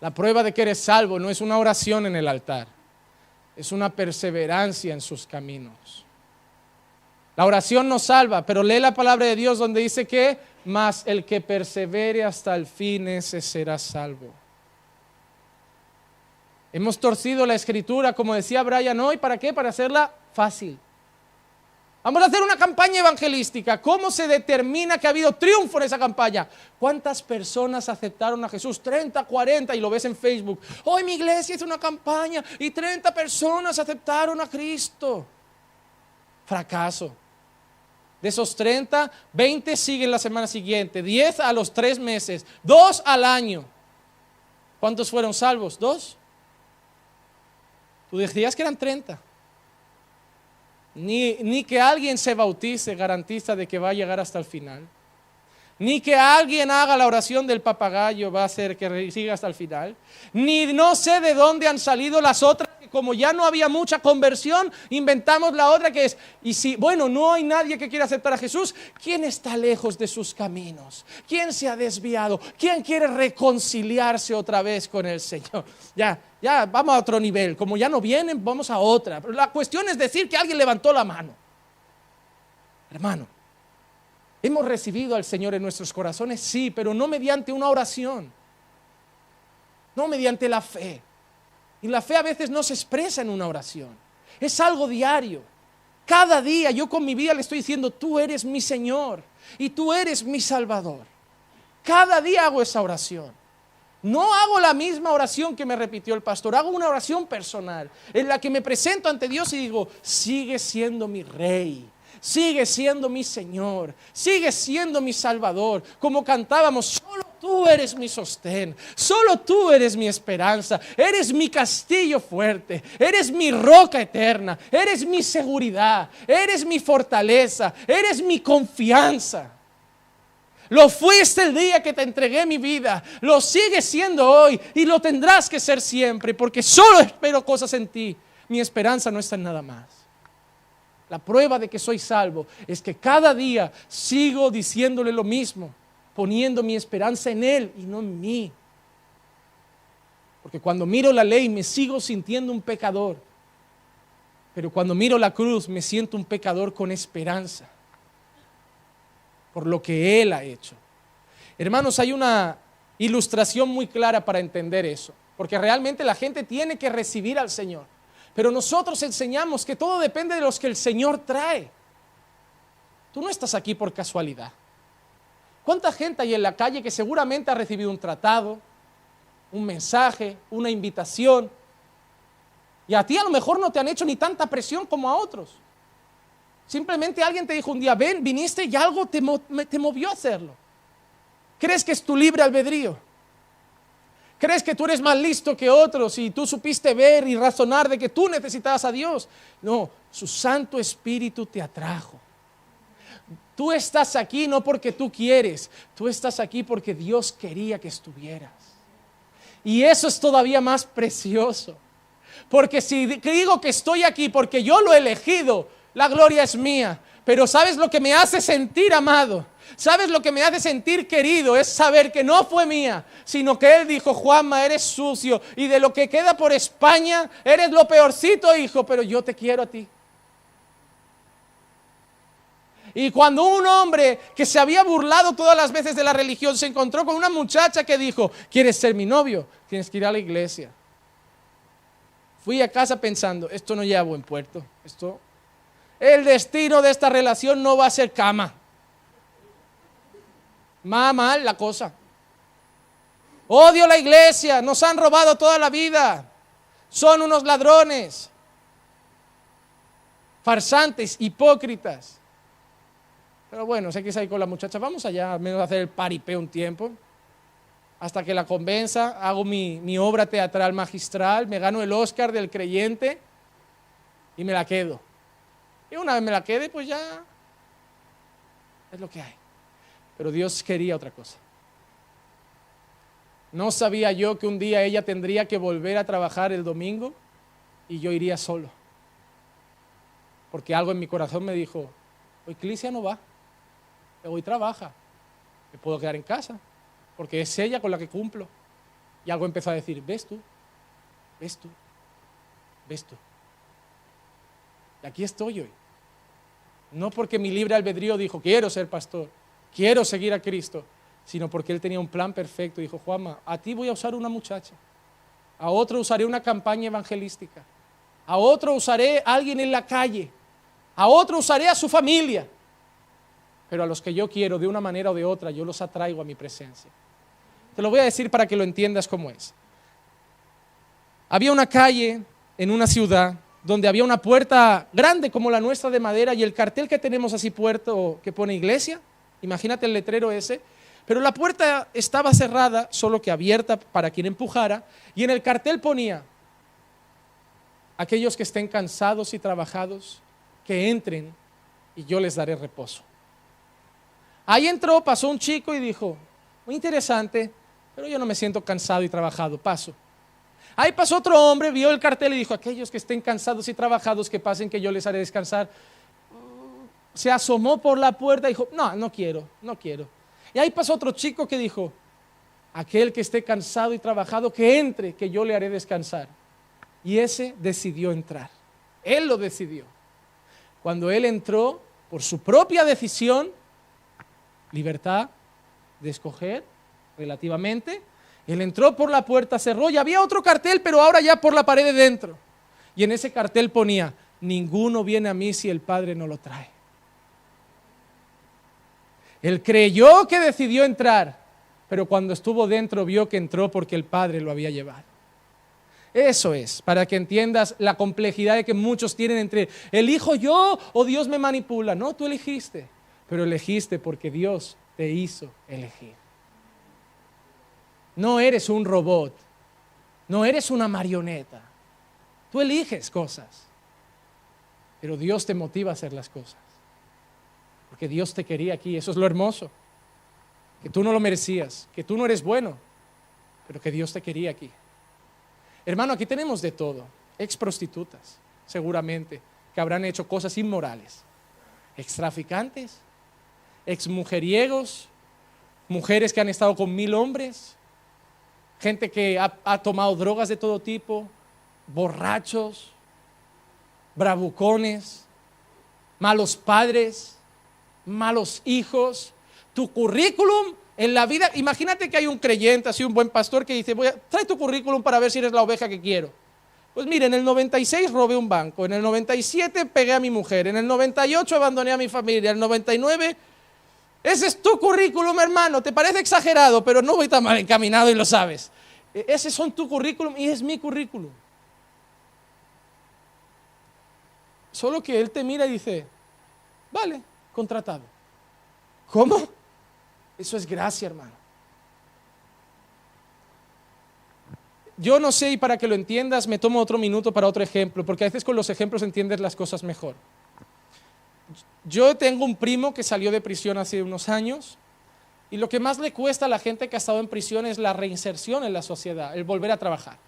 La prueba de que eres salvo no es una oración en el altar, es una perseverancia en sus caminos. La oración no salva, pero lee la palabra de Dios donde dice que mas el que persevere hasta el fin, ese será salvo. Hemos torcido la escritura, como decía Brian hoy, ¿para qué? Para hacerla fácil. Vamos a hacer una campaña evangelística. ¿Cómo se determina que ha habido triunfo en esa campaña? ¿Cuántas personas aceptaron a Jesús? 30, 40, y lo ves en Facebook. Hoy mi iglesia hizo una campaña y 30 personas aceptaron a Cristo. Fracaso. De esos 30, 20 siguen la semana siguiente, 10 a los 3 meses, 2 al año. ¿Cuántos fueron salvos? 2. Tú decías que eran 30. Ni que alguien se bautice garantiza de que va a llegar hasta el final. Ni que alguien haga la oración del papagayo va a hacer que siga hasta el final. Ni no sé de dónde han salido las otras, que como ya no había mucha conversión, inventamos la otra que es, y si, bueno, no hay nadie que quiera aceptar a Jesús, ¿quién está lejos de sus caminos? ¿Quién se ha desviado? ¿Quién quiere reconciliarse otra vez con el Señor? Ya, vamos a otro nivel. Como ya no vienen, vamos a otra. Pero la cuestión es decir que alguien levantó la mano. Hermano, ¿hemos recibido al Señor en nuestros corazones? Sí, pero no mediante una oración. No mediante la fe. Y la fe a veces no se expresa en una oración. Es algo diario. Cada día yo con mi vida le estoy diciendo, tú eres mi Señor y tú eres mi Salvador. Cada día hago esa oración. No hago la misma oración que me repitió el pastor. Hago una oración personal en la que me presento ante Dios y digo, sigue siendo mi Rey. sigue siendo mi Señor, sigue siendo mi Salvador. Como cantábamos, solo tú eres mi sostén, solo tú eres mi esperanza, eres mi castillo fuerte, eres mi roca eterna, eres mi seguridad, eres mi fortaleza, eres mi confianza. Lo fuiste el día que te entregué mi vida, lo sigues siendo hoy y lo tendrás que ser siempre, porque solo espero cosas en ti. Mi esperanza no está en nada más. La prueba de que soy salvo es que cada día sigo diciéndole lo mismo, poniendo mi esperanza en Él y no en mí. Porque cuando miro la ley me sigo sintiendo un pecador, pero cuando miro la cruz me siento un pecador con esperanza por lo que Él ha hecho. Hermanos, hay una ilustración muy clara para entender eso, porque realmente la gente tiene que recibir al Señor, pero nosotros enseñamos que todo depende de los que el Señor trae. Tú no estás aquí por casualidad. ¿Cuánta gente hay en la calle que seguramente ha recibido un tratado, un mensaje, una invitación, y a ti a lo mejor no te han hecho ni tanta presión como a otros? Simplemente alguien te dijo un día, ven, viniste y algo te movió a hacerlo. ¿Crees que es tu libre albedrío? ¿Crees que tú eres más listo que otros y tú supiste ver y razonar de que tú necesitabas a Dios? No, su Santo Espíritu te atrajo. Tú estás aquí no porque tú quieres, tú estás aquí porque Dios quería que estuvieras. Y eso es todavía más precioso. Porque si digo que estoy aquí porque yo lo he elegido, la gloria es mía. Pero ¿sabes lo que me hace sentir amado? ¿Sabes lo que me hace sentir querido? Es saber que no fue mía, sino que Él dijo, Juanma, eres sucio y de lo que queda por España eres lo peorcito, hijo, pero yo te quiero a ti. Y cuando un hombre que se había burlado todas las veces de la religión se encontró con una muchacha que dijo, ¿quieres ser mi novio? Tienes que ir a la iglesia. Fui a casa pensando, esto no lleva a buen puerto, el destino de esta relación no va a ser cama. Más mal la cosa. Odio la iglesia, nos han robado toda la vida. Son unos ladrones, farsantes, hipócritas. Pero bueno, sé que es ahí con la muchacha, vamos allá, al menos a hacer el paripé un tiempo. Hasta que la convenza, hago mi obra teatral magistral, me gano el Oscar del creyente y me la quedo. Y una vez me la quede, pues ya es lo que hay. Pero Dios quería otra cosa. No sabía yo que un día ella tendría que volver a trabajar el domingo y yo iría solo. Porque algo en mi corazón me dijo, hoy Clicia no va, hoy trabaja, me puedo quedar en casa, porque es ella con la que cumplo. Y algo empezó a decir, ves tú, ves tú, ves tú. Y aquí estoy hoy. No porque mi libre albedrío dijo, quiero ser pastor, quiero seguir a Cristo, sino porque Él tenía un plan perfecto. Dijo, Juanma, a ti voy a usar una muchacha, a otro usaré una campaña evangelística, a otro usaré a alguien en la calle, a otro usaré a su familia, pero a los que yo quiero de una manera o de otra, yo los atraigo a mi presencia. Te lo voy a decir para que lo entiendas cómo es. Había una calle en una ciudad donde había una puerta grande como la nuestra de madera y el cartel que tenemos así puerto que pone iglesia, imagínate el letrero ese, pero la puerta estaba cerrada, solo que abierta para quien empujara, y en el cartel ponía, aquellos que estén cansados y trabajados, que entren y yo les daré reposo. Ahí entró, pasó un chico y dijo, muy interesante, pero yo no me siento cansado y trabajado, paso. Ahí pasó otro hombre, vio el cartel y dijo, aquellos que estén cansados y trabajados, que pasen que yo les haré descansar. Se asomó por la puerta y dijo, no quiero. Y ahí pasó otro chico que dijo, aquel que esté cansado y trabajado, que entre, que yo le haré descansar. Y ese decidió entrar, él lo decidió. Cuando él entró, por su propia decisión, libertad de escoger relativamente, él entró por la puerta, cerró y había otro cartel, pero ahora ya por la pared de dentro. Y en ese cartel ponía, ninguno viene a mí si el Padre no lo trae. Él creyó que decidió entrar, pero cuando estuvo dentro vio que entró porque el Padre lo había llevado. Eso es, para que entiendas la complejidad de que muchos tienen entre ¿elijo yo o Dios me manipula? No, tú elegiste, pero elegiste porque Dios te hizo elegir. No eres un robot, no eres una marioneta. Tú eliges cosas, pero Dios te motiva a hacer las cosas. Porque Dios te quería aquí, eso es lo hermoso. Que tú no lo merecías, que tú no eres bueno, pero que Dios te quería aquí. Hermano, aquí tenemos de todo. Ex prostitutas, seguramente, que habrán hecho cosas inmorales. Ex traficantes, ex mujeriegos, mujeres que han estado con 1000 hombres, gente que ha tomado drogas de todo tipo, borrachos, bravucones, malos padres, malos hijos. Tu currículum en la vida, imagínate que hay un creyente, así un buen pastor que dice, trae tu currículum para ver si eres la oveja que quiero. Pues mire, en el 96 robé un banco, en el 97 pegué a mi mujer, en el 98 abandoné a mi familia, en el 99, ese es tu currículum, hermano. Te parece exagerado, pero no voy tan mal encaminado y lo sabes. Ese son tu currículum y es mi currículum. Solo que él te mira y dice, vale, contratado. ¿Cómo? Eso es gracia, hermano. Yo no sé, y para que lo entiendas, me tomo otro minuto para otro ejemplo, porque a veces con los ejemplos entiendes las cosas mejor. Yo tengo un primo que salió de prisión hace unos años, y lo que más le cuesta a la gente que ha estado en prisión es la reinserción en la sociedad, el volver a trabajar.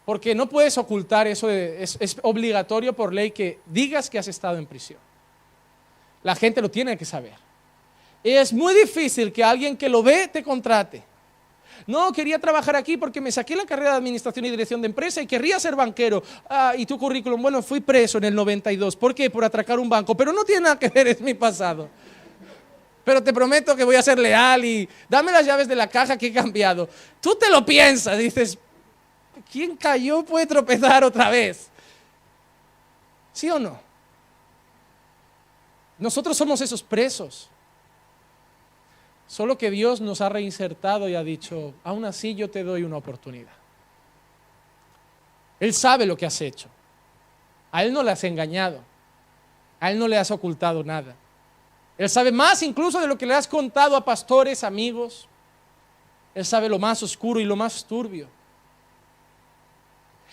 Porque no puedes ocultar eso, es obligatorio por ley que digas que has estado en prisión. La gente lo tiene que saber. Es muy difícil que alguien que lo ve te contrate. No, quería trabajar aquí porque me saqué la carrera de administración y dirección de empresa y querría ser banquero. Y tu currículum, bueno, fui preso en el 92. ¿Por qué? Por atracar un banco. Pero no tiene nada que ver, es mi pasado. Pero te prometo que voy a ser leal y dame las llaves de la caja que he cambiado. Tú te lo piensas, dices, ¿quién cayó puede tropezar otra vez? ¿Sí o no? Nosotros somos esos presos. Solo que Dios nos ha reinsertado y ha dicho, aún así yo te doy una oportunidad. Él sabe lo que has hecho. A Él no le has engañado. A Él no le has ocultado nada. Él sabe más incluso de lo que le has contado a pastores, amigos. Él sabe lo más oscuro y lo más turbio.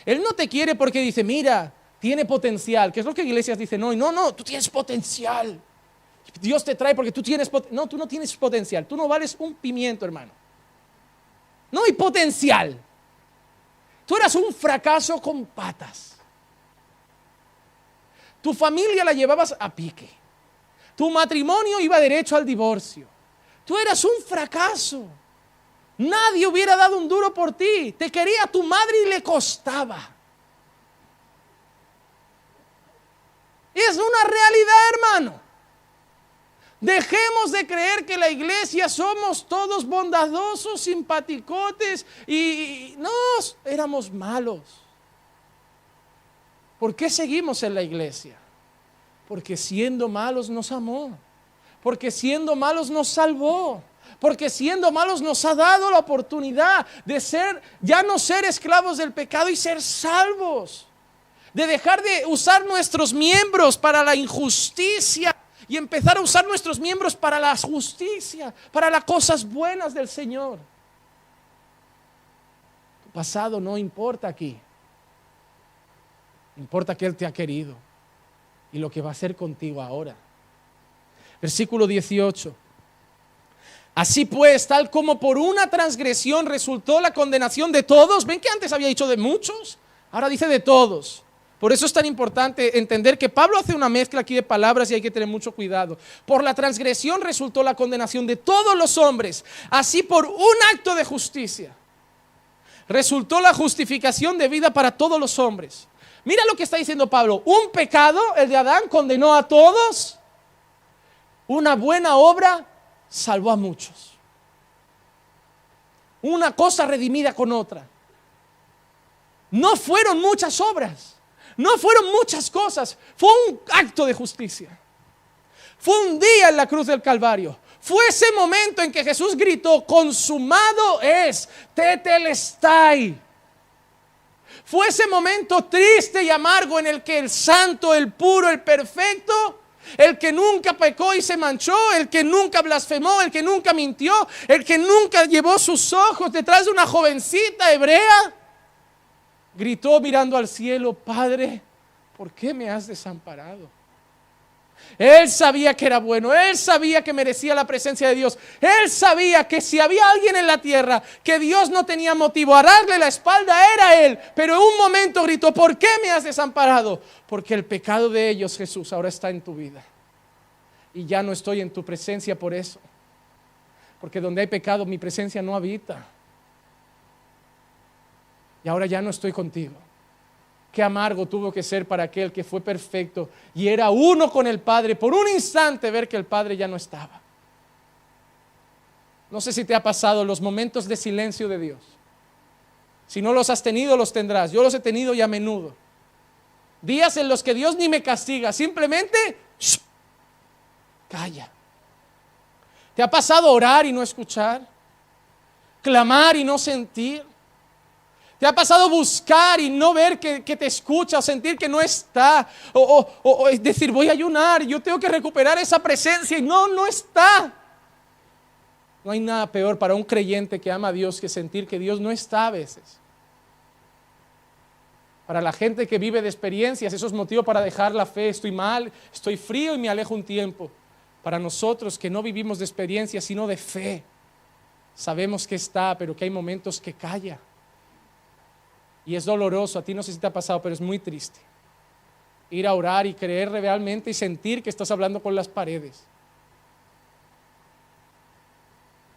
Él no te quiere porque dice, mira, tiene potencial. Que es lo que iglesias dicen hoy. No, tú tienes potencial. Dios te trae porque tú tienes potencial. No, tú no tienes potencial. Tú no vales un pimiento, hermano. No hay potencial. Tú eras un fracaso con patas. Tu familia la llevabas a pique. Tu matrimonio iba derecho al divorcio. Tú eras un fracaso. Nadie hubiera dado un duro por ti. Te quería tu madre y le costaba. Es una realidad, hermano. Dejemos de creer que la iglesia somos todos bondadosos, simpaticotes y no, éramos malos. ¿Por qué seguimos en la iglesia? Porque siendo malos nos amó, porque siendo malos nos salvó, porque siendo malos nos ha dado la oportunidad de ser, ya no ser esclavos del pecado y ser salvos, de dejar de usar nuestros miembros para la injusticia y empezar a usar nuestros miembros para la justicia, para las cosas buenas del Señor. Tu pasado no importa aquí. Importa que Él te ha querido y lo que va a hacer contigo ahora. Versículo 18. Así pues, tal como por una transgresión resultó la condenación de todos. ¿Ven que antes había dicho de muchos? Ahora dice de todos. Por eso es tan importante entender que Pablo hace una mezcla aquí de palabras y hay que tener mucho cuidado. Por la transgresión resultó la condenación de todos los hombres. Así por un acto de justicia resultó la justificación de vida para todos los hombres. Mira lo que está diciendo Pablo. Un pecado, el de Adán, condenó a todos. Una buena obra salvó a muchos. Una cosa redimida con otra. No fueron muchas obras. No fueron muchas cosas, fue un acto de justicia. Fue un día en la cruz del Calvario. Fue ese momento en que Jesús gritó, consumado es, tetelestai. Fue ese momento triste y amargo en el que el santo, el puro, el perfecto, el que nunca pecó y se manchó, el que nunca blasfemó, el que nunca mintió, el que nunca llevó sus ojos detrás de una jovencita hebrea, gritó mirando al cielo: Padre, ¿por qué me has desamparado? Él sabía que era bueno, él sabía que merecía la presencia de Dios, él sabía que si había alguien en la tierra que Dios no tenía motivo a darle la espalda, era él. Pero en un momento gritó: ¿por qué me has desamparado? Porque el pecado de ellos, Jesús, ahora está en tu vida. Y ya no estoy en tu presencia por eso. Porque donde hay pecado, mi presencia no habita. Y ahora ya no estoy contigo. Qué amargo tuvo que ser para aquel que fue perfecto y era uno con el Padre, por un instante ver que el Padre ya no estaba. No sé si te ha pasado los momentos de silencio de Dios. Si no los has tenido, los tendrás. Yo los he tenido y a menudo. Días en los que Dios ni me castiga, simplemente calla. ¿Te ha pasado orar y no escuchar? Clamar y no sentir. ¿Te ha pasado buscar y no ver que te escucha, o sentir que no está? O decir: voy a ayunar, yo tengo que recuperar esa presencia, y no está. No hay nada peor para un creyente que ama a Dios que sentir que Dios no está a veces. Para la gente que vive de experiencias, eso es motivo para dejar la fe. Estoy mal, estoy frío y me alejo un tiempo. Para nosotros que no vivimos de experiencias sino de fe, sabemos que está, pero que hay momentos que calla. Y es doloroso, a ti no sé si te ha pasado, pero es muy triste. Ir a orar y creer realmente y sentir que estás hablando con las paredes.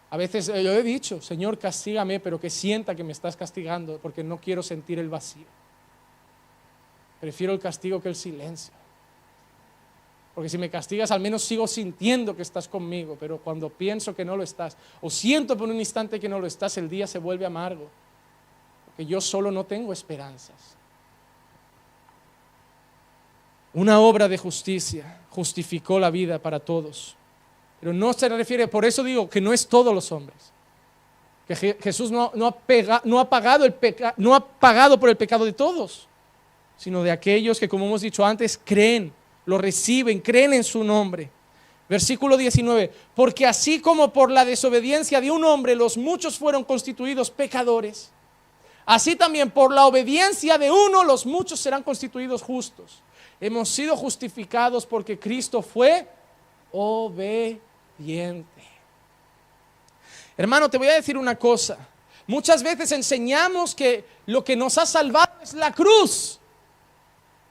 A veces yo he dicho: Señor, castígame, pero que sienta que me estás castigando, porque no quiero sentir el vacío. Prefiero el castigo que el silencio. Porque si me castigas, al menos sigo sintiendo que estás conmigo, pero cuando pienso que no lo estás, o siento por un instante que no lo estás, el día se vuelve amargo. Que yo solo no tengo esperanzas. Una obra de justicia justificó la vida para todos, pero no se refiere, por eso digo que no es todos los hombres, que Jesús no ha pagado por el pecado de todos, sino de aquellos que, como hemos dicho antes, creen, lo reciben, creen en su nombre. Versículo 19: porque así como por la desobediencia de un hombre los muchos fueron constituidos pecadores, así también por la obediencia de uno los muchos serán constituidos justos. Hemos sido justificados porque Cristo fue obediente. Hermano, te voy a decir una cosa. Muchas veces enseñamos que lo que nos ha salvado es la cruz,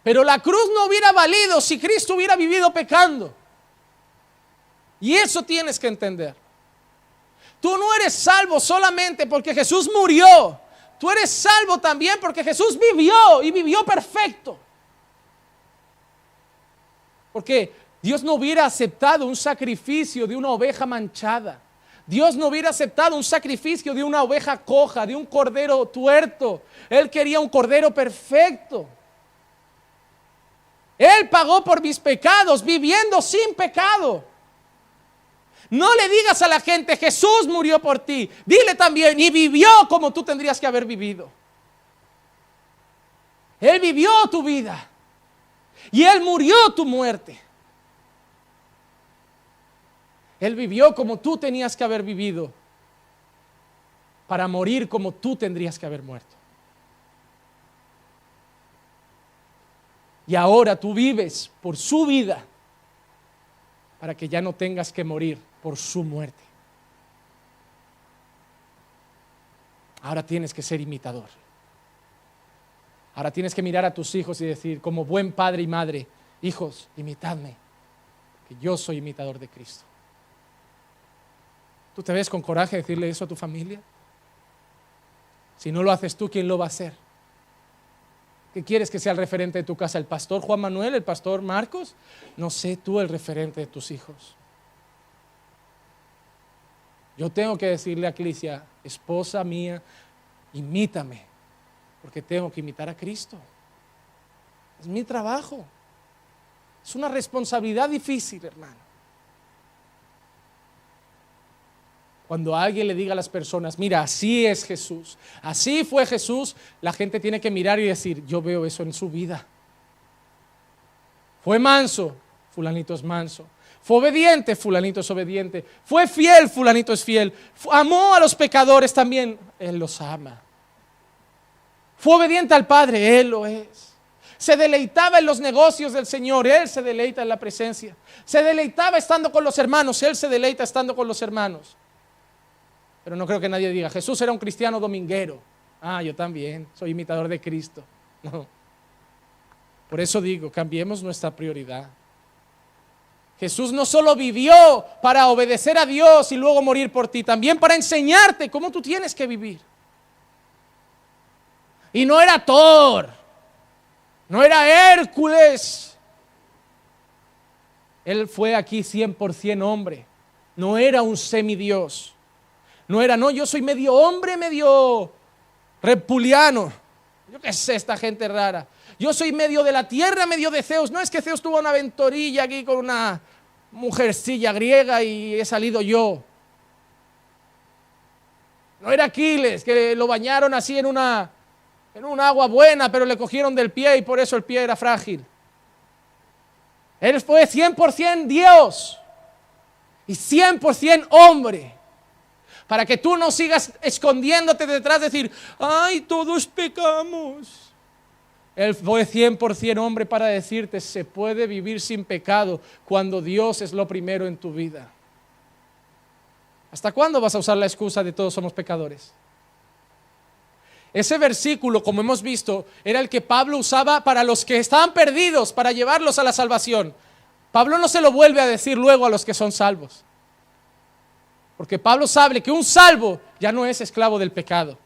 pero la cruz no hubiera valido si Cristo hubiera vivido pecando. Y eso tienes que entender. Tú no eres salvo solamente porque Jesús murió. Tú eres salvo también porque Jesús vivió y vivió perfecto. Porque Dios no hubiera aceptado un sacrificio de una oveja manchada. Dios no hubiera aceptado un sacrificio de una oveja coja, de un cordero tuerto. Él quería un cordero perfecto. Él pagó por mis pecados viviendo sin pecado. No le digas a la gente: Jesús murió por ti. Dile también: y vivió como tú tendrías que haber vivido. Él vivió tu vida y Él murió tu muerte. Él vivió como tú tenías que haber vivido para morir como tú tendrías que haber muerto. Y ahora tú vives por su vida para que ya no tengas que morir por su muerte. Ahora tienes que ser imitador. Ahora tienes que mirar a tus hijos y decir, como buen padre y madre: hijos, imitadme, que yo soy imitador de Cristo. ¿Tú te ves con coraje de decirle eso a tu familia? Si no lo haces tú, ¿quién lo va a hacer? ¿Qué quieres que sea el referente de tu casa? ¿El pastor Juan Manuel? ¿El pastor Marcos? No sé tú el referente de tus hijos. Yo tengo que decirle a Clicia: esposa mía, imítame, porque tengo que imitar a Cristo. Es mi trabajo. Es una responsabilidad difícil, hermano. Cuando alguien le diga a las personas, mira, así es Jesús, así fue Jesús, la gente tiene que mirar y decir, yo veo eso en su vida. Fue manso, fulanito es manso. Fue obediente, fulanito es obediente. Fue fiel, fulanito es fiel. Amó a los pecadores también, él los ama. Fue obediente al Padre, él lo es. Se deleitaba en los negocios del Señor, él se deleita en la presencia. Se deleitaba estando con los hermanos, él se deleita estando con los hermanos. Pero no creo que nadie diga, Jesús era un cristiano dominguero. Yo también, soy imitador de Cristo. No. Por eso digo, cambiemos nuestra prioridad. Jesús no solo vivió para obedecer a Dios y luego morir por ti, también para enseñarte cómo tú tienes que vivir. Y no era Thor, no era Hércules. Él fue aquí 100% hombre, no era un semidios. No, yo soy medio hombre, medio reptiliano. Yo qué sé, esta gente rara. Yo soy medio de la tierra, medio de Zeus. No es que Zeus tuvo una aventurilla aquí con una mujercilla griega y he salido yo. No era Aquiles, que lo bañaron así en un agua buena, pero le cogieron del pie y por eso el pie era frágil. Él fue 100% Dios y 100% hombre. Para que tú no sigas escondiéndote detrás de decir, todos pecamos. Él fue 100% hombre para decirte, se puede vivir sin pecado cuando Dios es lo primero en tu vida. ¿Hasta cuándo vas a usar la excusa de todos somos pecadores? Ese versículo, como hemos visto, era el que Pablo usaba para los que estaban perdidos, para llevarlos a la salvación. Pablo no se lo vuelve a decir luego a los que son salvos. Porque Pablo sabe que un salvo ya no es esclavo del pecado.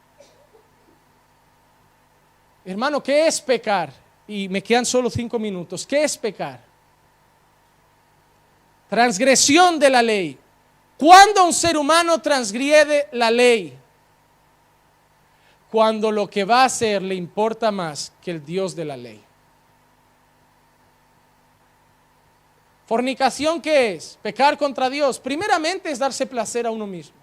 Hermano, ¿qué es pecar? Y me quedan solo 5 minutos. ¿Qué es pecar? Transgresión de la ley. ¿Cuándo un ser humano transgrede la ley? Cuando lo que va a hacer le importa más que el Dios de la ley. ¿Fornicación qué es? Pecar contra Dios. Primeramente es darse placer a uno mismo.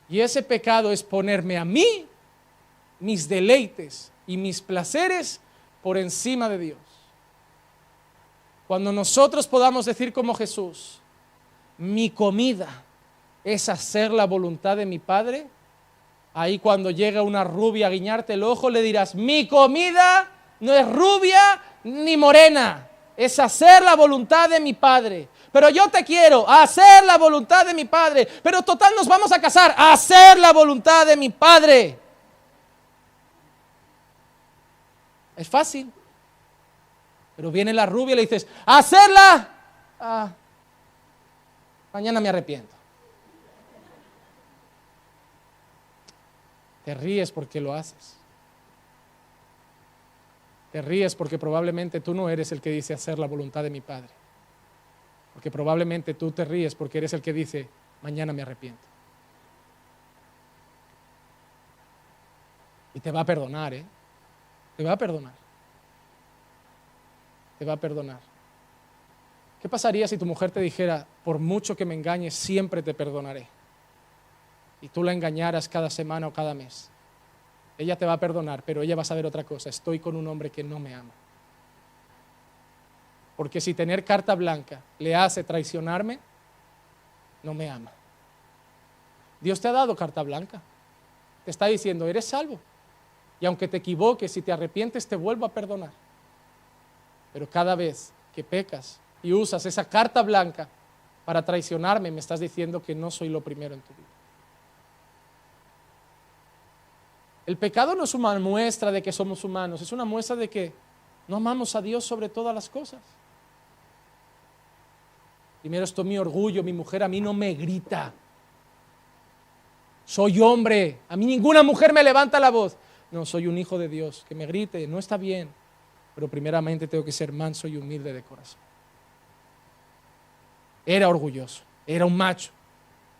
Y ese pecado es ponerme a mí, mis deleites y mis placeres por encima de Dios. Cuando nosotros podamos decir como Jesús, mi comida es hacer la voluntad de mi Padre, ahí cuando llega una rubia a guiñarte el ojo le dirás, mi comida no es rubia ni morena. Es hacer la voluntad de mi Padre. Pero yo te quiero, hacer la voluntad de mi Padre. Pero total nos vamos a casar, hacer la voluntad de mi Padre. Es fácil. Pero viene la rubia y le dices, hacerla. Mañana me arrepiento. Te ríes porque lo haces. Te ríes porque probablemente tú no eres el que dice hacer la voluntad de mi Padre. Porque probablemente tú te ríes porque eres el que dice, mañana me arrepiento. Y te va a perdonar, Te va a perdonar. Te va a perdonar. ¿Qué pasaría si tu mujer te dijera, por mucho que me engañes, siempre te perdonaré? Y tú la engañaras cada semana o cada mes. Ella te va a perdonar, pero ella va a saber otra cosa. Estoy con un hombre que no me ama. Porque si tener carta blanca le hace traicionarme, no me ama. Dios te ha dado carta blanca. Te está diciendo, eres salvo. Y aunque te equivoques, si te arrepientes, te vuelvo a perdonar. Pero cada vez que pecas y usas esa carta blanca para traicionarme, me estás diciendo que no soy lo primero en tu vida. El pecado no es una muestra de que somos humanos, es una muestra de que no amamos a Dios sobre todas las cosas. Primero esto mi orgullo, mi mujer a mí no me grita. Soy hombre, a mí ninguna mujer me levanta la voz. No, soy un hijo de Dios, que me grite, no está bien. Pero primeramente tengo que ser manso y humilde de corazón. Era orgulloso, era un macho,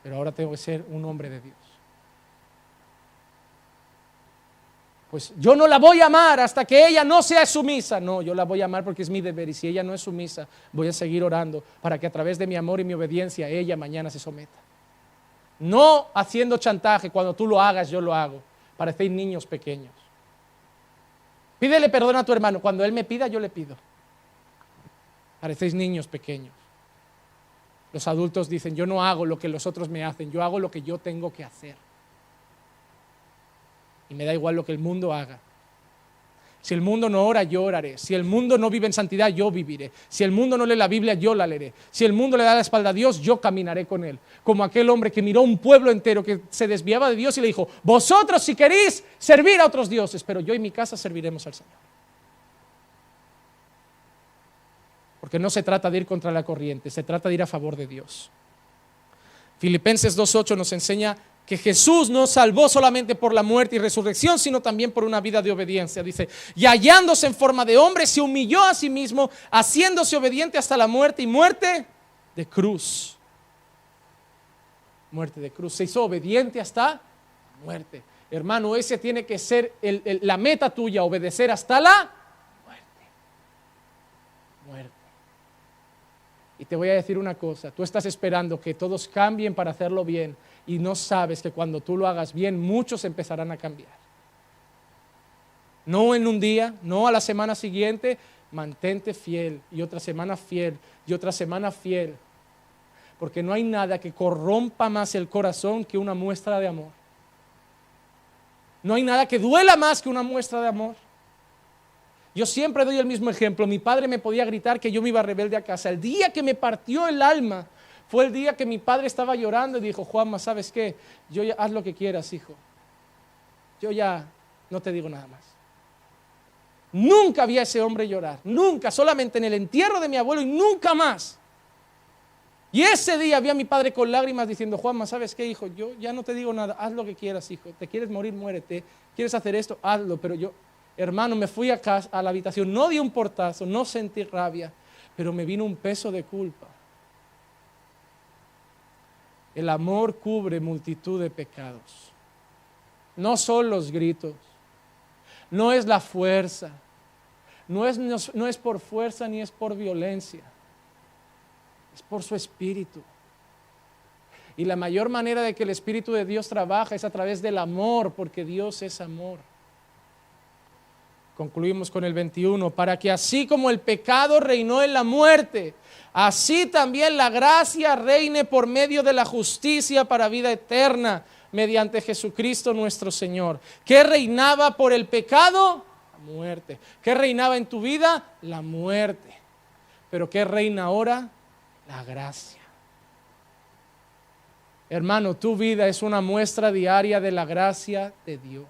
pero ahora tengo que ser un hombre de Dios. pues yo no la voy a amar hasta que ella no sea sumisa. No, yo la voy a amar porque es mi deber, y si ella no es sumisa, voy a seguir orando para que a través de mi amor y mi obediencia ella mañana se someta. No haciendo chantaje, cuando tú lo hagas yo lo hago. Parecéis niños pequeños. Pídele perdón a tu hermano, cuando él me pida yo le pido. Parecéis niños pequeños. Los adultos dicen, yo no hago lo que los otros me hacen, yo hago lo que yo tengo que hacer. Y me da igual lo que el mundo haga. Si el mundo no ora, yo oraré. Si el mundo no vive en santidad, yo viviré. Si el mundo no lee la Biblia, yo la leeré. Si el mundo le da la espalda a Dios, yo caminaré con él. Como aquel hombre que miró un pueblo entero que se desviaba de Dios y le dijo, vosotros si queréis servir a otros dioses, pero yo y mi casa serviremos al Señor. Porque no se trata de ir contra la corriente, se trata de ir a favor de Dios. Filipenses 2:8 nos enseña que Jesús no salvó solamente por la muerte y resurrección, sino también por una vida de obediencia. Dice, y hallándose en forma de hombre, se humilló a sí mismo, haciéndose obediente hasta la muerte, y muerte de cruz. Muerte de cruz. Se hizo obediente hasta la muerte. Hermano, ese tiene que ser la meta tuya, obedecer hasta la muerte. Muerte. Y te voy a decir una cosa, tú estás esperando que todos cambien para hacerlo bien, y no sabes que cuando tú lo hagas bien, muchos empezarán a cambiar. No en un día, no a la semana siguiente, mantente fiel, y otra semana fiel, y otra semana fiel. Porque no hay nada que corrompa más el corazón que una muestra de amor. No hay nada que duela más que una muestra de amor. Yo siempre doy el mismo ejemplo. Mi padre me podía gritar que yo me iba rebelde a casa. El día que me partió el alma fue el día que mi padre estaba llorando y dijo, Juanma, ¿sabes qué? Haz lo que quieras, hijo. Yo ya no te digo nada más. Nunca vi a ese hombre llorar, nunca, solamente en el entierro de mi abuelo y nunca más. Y ese día vi a mi padre con lágrimas diciendo, Juanma, ¿sabes qué, hijo? Yo ya no te digo nada, haz lo que quieras, hijo. ¿Te quieres morir? Muérete. ¿Quieres hacer esto? Hazlo. Pero yo, hermano, me fui a casa, a la habitación, no di un portazo, no sentí rabia, pero me vino un peso de culpa. El amor cubre multitud de pecados. No son los gritos, no es la fuerza, no es por fuerza ni es por violencia, es por su Espíritu. Y la mayor manera de que el Espíritu de Dios trabaja es a través del amor, porque Dios es amor. Concluimos con el 21, para que así como el pecado reinó en la muerte, así también la gracia reine por medio de la justicia para vida eterna, mediante Jesucristo nuestro Señor. ¿Qué reinaba por el pecado? La muerte. ¿Qué reinaba en tu vida? La muerte. ¿Pero qué reina ahora? La gracia. Hermano, tu vida es una muestra diaria de la gracia de Dios.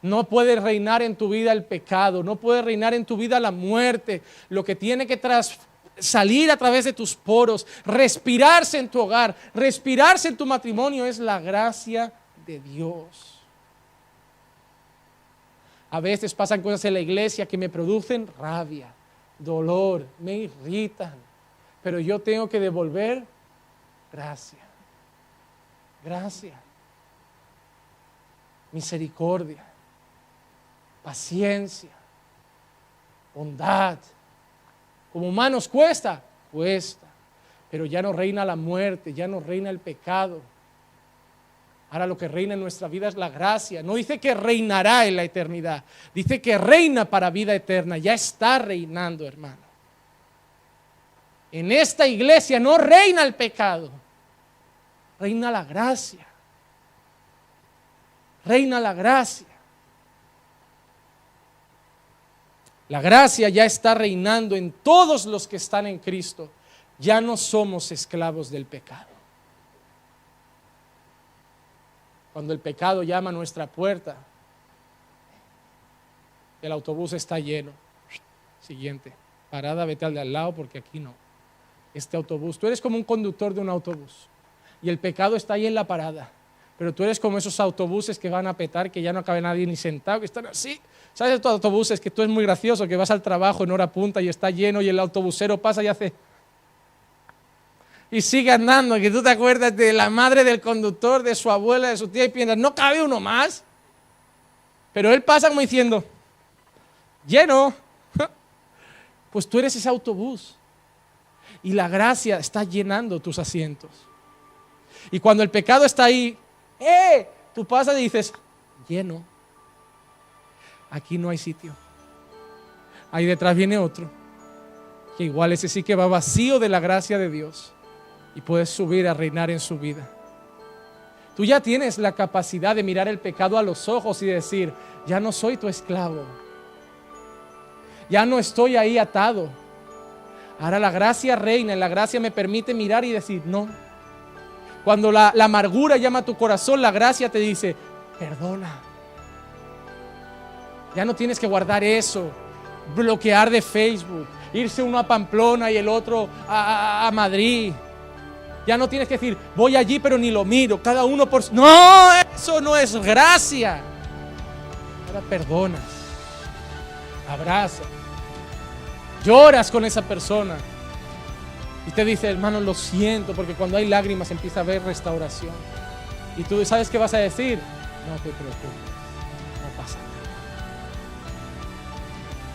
No puede reinar en tu vida el pecado, no puede reinar en tu vida la muerte. Lo que tiene que salir a través de tus poros, respirarse en tu hogar, respirarse en tu matrimonio es la gracia de Dios. A veces pasan cosas en la iglesia que me producen rabia, dolor, me irritan, pero yo tengo que devolver gracia, gracia, misericordia, paciencia, bondad. Como humanos cuesta, pero ya no reina la muerte, ya no reina el pecado. Ahora lo que reina en nuestra vida es la gracia. No dice que reinará en la eternidad, dice que reina para vida eterna. Ya está reinando, hermano. En esta iglesia no reina el pecado, reina la gracia. Reina la gracia. La gracia ya está reinando en todos los que están en Cristo. Ya no somos esclavos del pecado. Cuando el pecado llama a nuestra puerta, el autobús está lleno. Siguiente, parada, vete al de al lado porque aquí no. Este autobús, tú eres como un conductor de un autobús y el pecado está ahí en la parada. Pero tú eres como esos autobuses que van a petar, que ya no cabe nadie ni sentado, que están así. ¿Sabes estos autobuses que tú es muy gracioso, que vas al trabajo en hora punta y está lleno y el autobusero pasa y hace... y sigue andando, que tú te acuerdas de la madre del conductor, de su abuela, de su tía y piensas, ¿no cabe uno más? Pero él pasa como diciendo, lleno. Pues tú eres ese autobús. Y la gracia está llenando tus asientos. Y cuando el pecado está ahí, tú pasas y dices, lleno. Aquí no hay sitio. Ahí detrás viene otro, que igual ese sí que va vacío de la gracia de Dios. Y puedes subir a reinar en su vida. Tú ya tienes la capacidad de mirar el pecado a los ojos y decir, ya no soy tu esclavo. Ya no estoy ahí atado. Ahora la gracia reina, y la gracia me permite mirar y decir, no. Cuando la amargura llama a tu corazón, la gracia te dice, perdona. Ya no tienes que guardar eso, bloquear de Facebook, irse uno a Pamplona y el otro a Madrid. Ya no tienes que decir, voy allí pero ni lo miro, cada uno por... No, eso no es gracia. Ahora perdonas, abrazas, lloras con esa persona y te dice, hermano, lo siento, porque cuando hay lágrimas empieza a haber restauración. Y tú sabes qué vas a decir, no te preocupes, no pasa nada,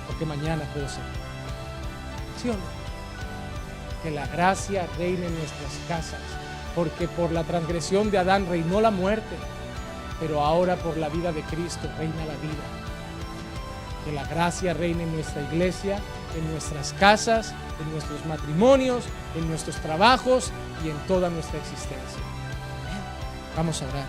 porque mañana puedo ser. ¿Sí o no? Que la gracia reine en nuestras casas, porque por la transgresión de Adán reinó la muerte, pero ahora por la vida de Cristo reina la vida. Que la gracia reine en nuestra iglesia, en nuestras casas, en nuestros matrimonios, en nuestros trabajos y en toda nuestra existencia. Amén. Vamos a orar.